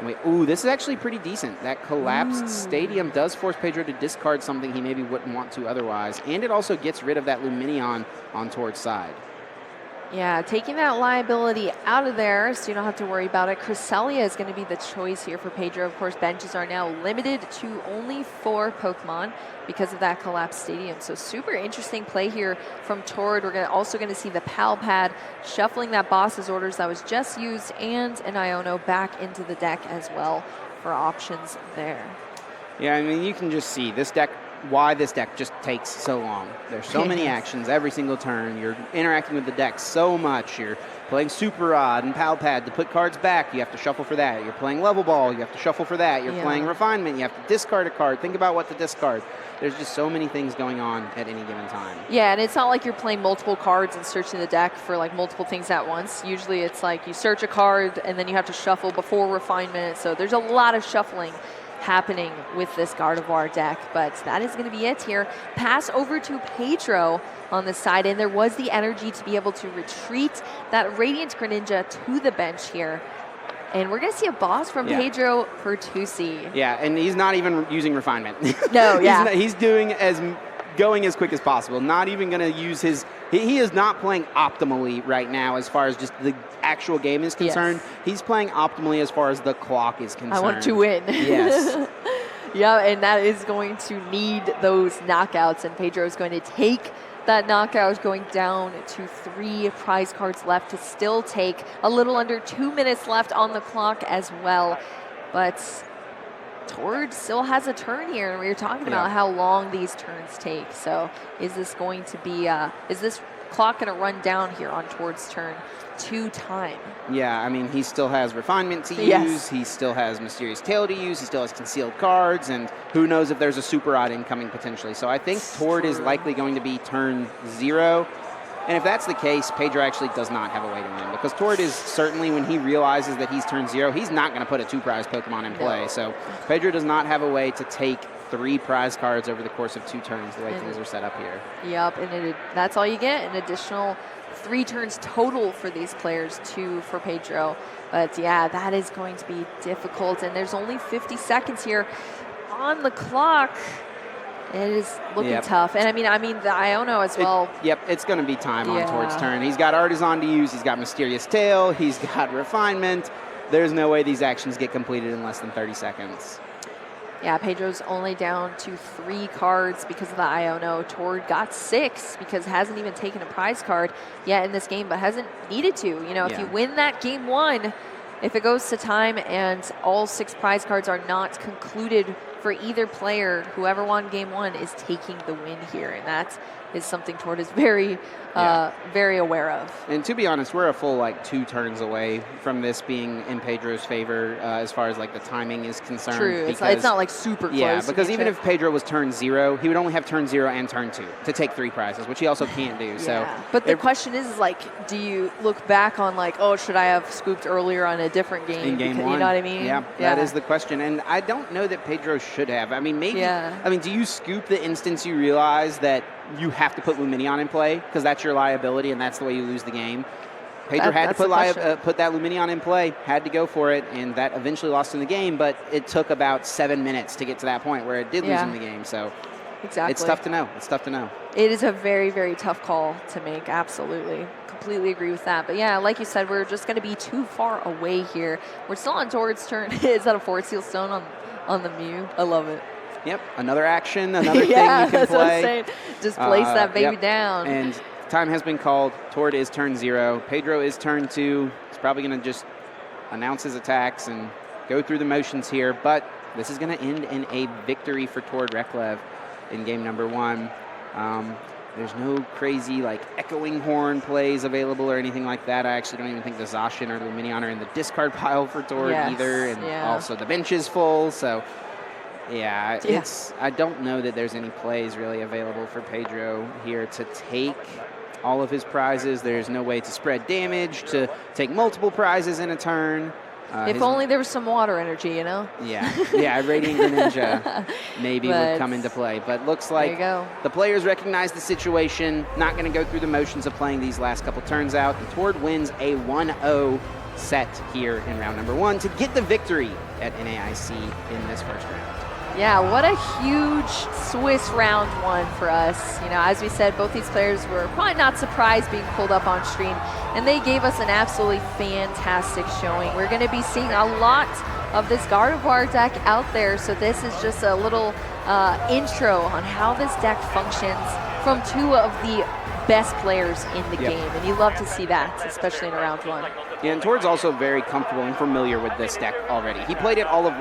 Speaker 1: And this is actually pretty decent. That collapsed stadium does force Pedro to discard something he maybe wouldn't want to otherwise, and it also gets rid of that Lumineon on Tord's side.
Speaker 2: Yeah, taking that liability out of there so you don't have to worry about it. Cresselia is going to be the choice here for Pedro. Of course, benches are now limited to only 4 Pokemon because of that collapsed stadium. So super interesting play here from Tord. We're also going to see the Pal Pad shuffling that boss's orders that was just used and an Iono back into the deck as well for options there.
Speaker 1: Yeah, I mean, you can just see this deck, why this deck just takes so long. There's so many actions every single turn. You're interacting with the deck so much. You're playing Super Rod and Pal Pad to put cards back. You have to shuffle for that. You're playing Level Ball. You have to shuffle for that. You're playing Refinement. You have to discard a card. Think about what to discard. There's just so many things going on at any given time.
Speaker 2: Yeah, and it's not like you're playing multiple cards and searching the deck for like multiple things at once. Usually it's like you search a card and then you have to shuffle before Refinement. So there's a lot of shuffling happening with this Gardevoir deck, but that is going to be it here. Pass over to Pedro on the side, and there was the energy to be able to retreat that Radiant Greninja to the bench here. And we're going to see a boss from Pedro Pertusi.
Speaker 1: Yeah, and he's not even using refinement.
Speaker 2: No, yeah.
Speaker 1: He's going as quick as possible. Not even going to use his. He is not playing optimally right now as far as just the actual game is concerned. Yes. He's playing optimally as far as the clock is concerned.
Speaker 2: I want to win.
Speaker 1: Yes.
Speaker 2: Yeah, and that is going to need those knockouts, and Pedro is going to take that knockout, going down to 3 prize cards left to still take. A little under 2 minutes left on the clock as well. But Tord still has a turn here, and we were talking about how long these turns take. So is this going to be, is this clock going to run down here on Tord's turn to time?
Speaker 1: Yeah, I mean, he still has refinement to use. He still has mysterious tail to use. He still has concealed cards, and who knows if there's a super odd incoming potentially. So I think Tord is likely going to be turn 0. And if that's the case, Pedro actually does not have a way to win, because Tord is certainly, when he realizes that he's turn 0, he's not going to put a 2-prize Pokemon in play. No. So Pedro does not have a way to take 3 prize cards over the course of 2 turns, the way things are set up here.
Speaker 2: Yep, and that's all you get, an additional 3 turns total for these players, 2 for Pedro. But yeah, that is going to be difficult, and there's only 50 seconds here on the clock. It is looking tough. And I mean the Iono as well.
Speaker 1: It's going to be time on Tord's turn. He's got Artisan to use, he's got Mysterious Tail, he's got Refinement. There's no way these actions get completed in less than 30 seconds.
Speaker 2: Yeah, Pedro's only down to 3 cards because of the Iono. Tord got 6 because hasn't even taken a prize card yet in this game, but hasn't needed to. You know, if you win that game 1, if it goes to time and all 6 prize cards are not concluded for either player, whoever won game 1 is taking the win here, and that is something Tord is very, very aware of.
Speaker 1: And to be honest, we're a full 2 turns away from this being in Pedro's favor as far as the timing is concerned.
Speaker 2: True, it's not super close.
Speaker 1: Yeah, because even if Pedro was turn 0, he would only have turn 0 and turn 2 to take 3 prizes, which he also can't do. So,
Speaker 2: but the question is do you look back on oh, should I have scooped earlier on a different game?
Speaker 1: In game 1,
Speaker 2: you know what I mean?
Speaker 1: Yeah, that is the question, and I don't know that Pedro should have. I mean, maybe. Yeah. I mean, do you scoop the instance you realize that you have to put Luminion in play because that's your liability and that's the way you lose the game? Pedro had to put that Luminion in play, had to go for it, and that eventually lost him the game, but it took about 7 minutes to get to that point where it did lose him the game. So it's tough to know. It's tough to know.
Speaker 2: It is a very, very tough call to make, absolutely. Completely agree with that. But yeah, like you said, we're just going to be too far away here. We're still on Tord's turn. Is that a Force Seal Stone on the Mew? I love it.
Speaker 1: Yep, another action, another thing you can
Speaker 2: that's
Speaker 1: play.
Speaker 2: What I'm saying. Just place that baby down.
Speaker 1: And time has been called. Tord is turn 0. Pedro is turn 2. He's probably going to just announce his attacks and go through the motions here. But this is going to end in a victory for Tord Reklev in game number 1. There's no crazy echoing horn plays available or anything like that. I actually don't even think the Zacian or the Luminion are in the discard pile for Tord either. And also the bench is full. So yeah, I don't know that there's any plays really available for Pedro here to take all of his prizes. There's no way to spread damage, to take multiple prizes in a turn.
Speaker 2: If only there was some water energy, you know?
Speaker 1: Yeah, Radiant Greninja maybe would come into play. But looks like the players recognize the situation, not going to go through the motions of playing these last couple turns out. And Tord wins a 1-0 set here in round number 1 to get the victory at NAIC in this first round.
Speaker 2: Yeah, what a huge Swiss round 1 for us. You know, as we said, both these players were probably not surprised being pulled up on stream, and they gave us an absolutely fantastic showing. We're going to be seeing a lot of this Gardevoir deck out there, so this is just a little intro on how this deck functions from 2 of the best players in the game, and you love to see that, especially in round 1.
Speaker 1: Yeah, and Tord's also very comfortable and familiar with this deck already. He played it all of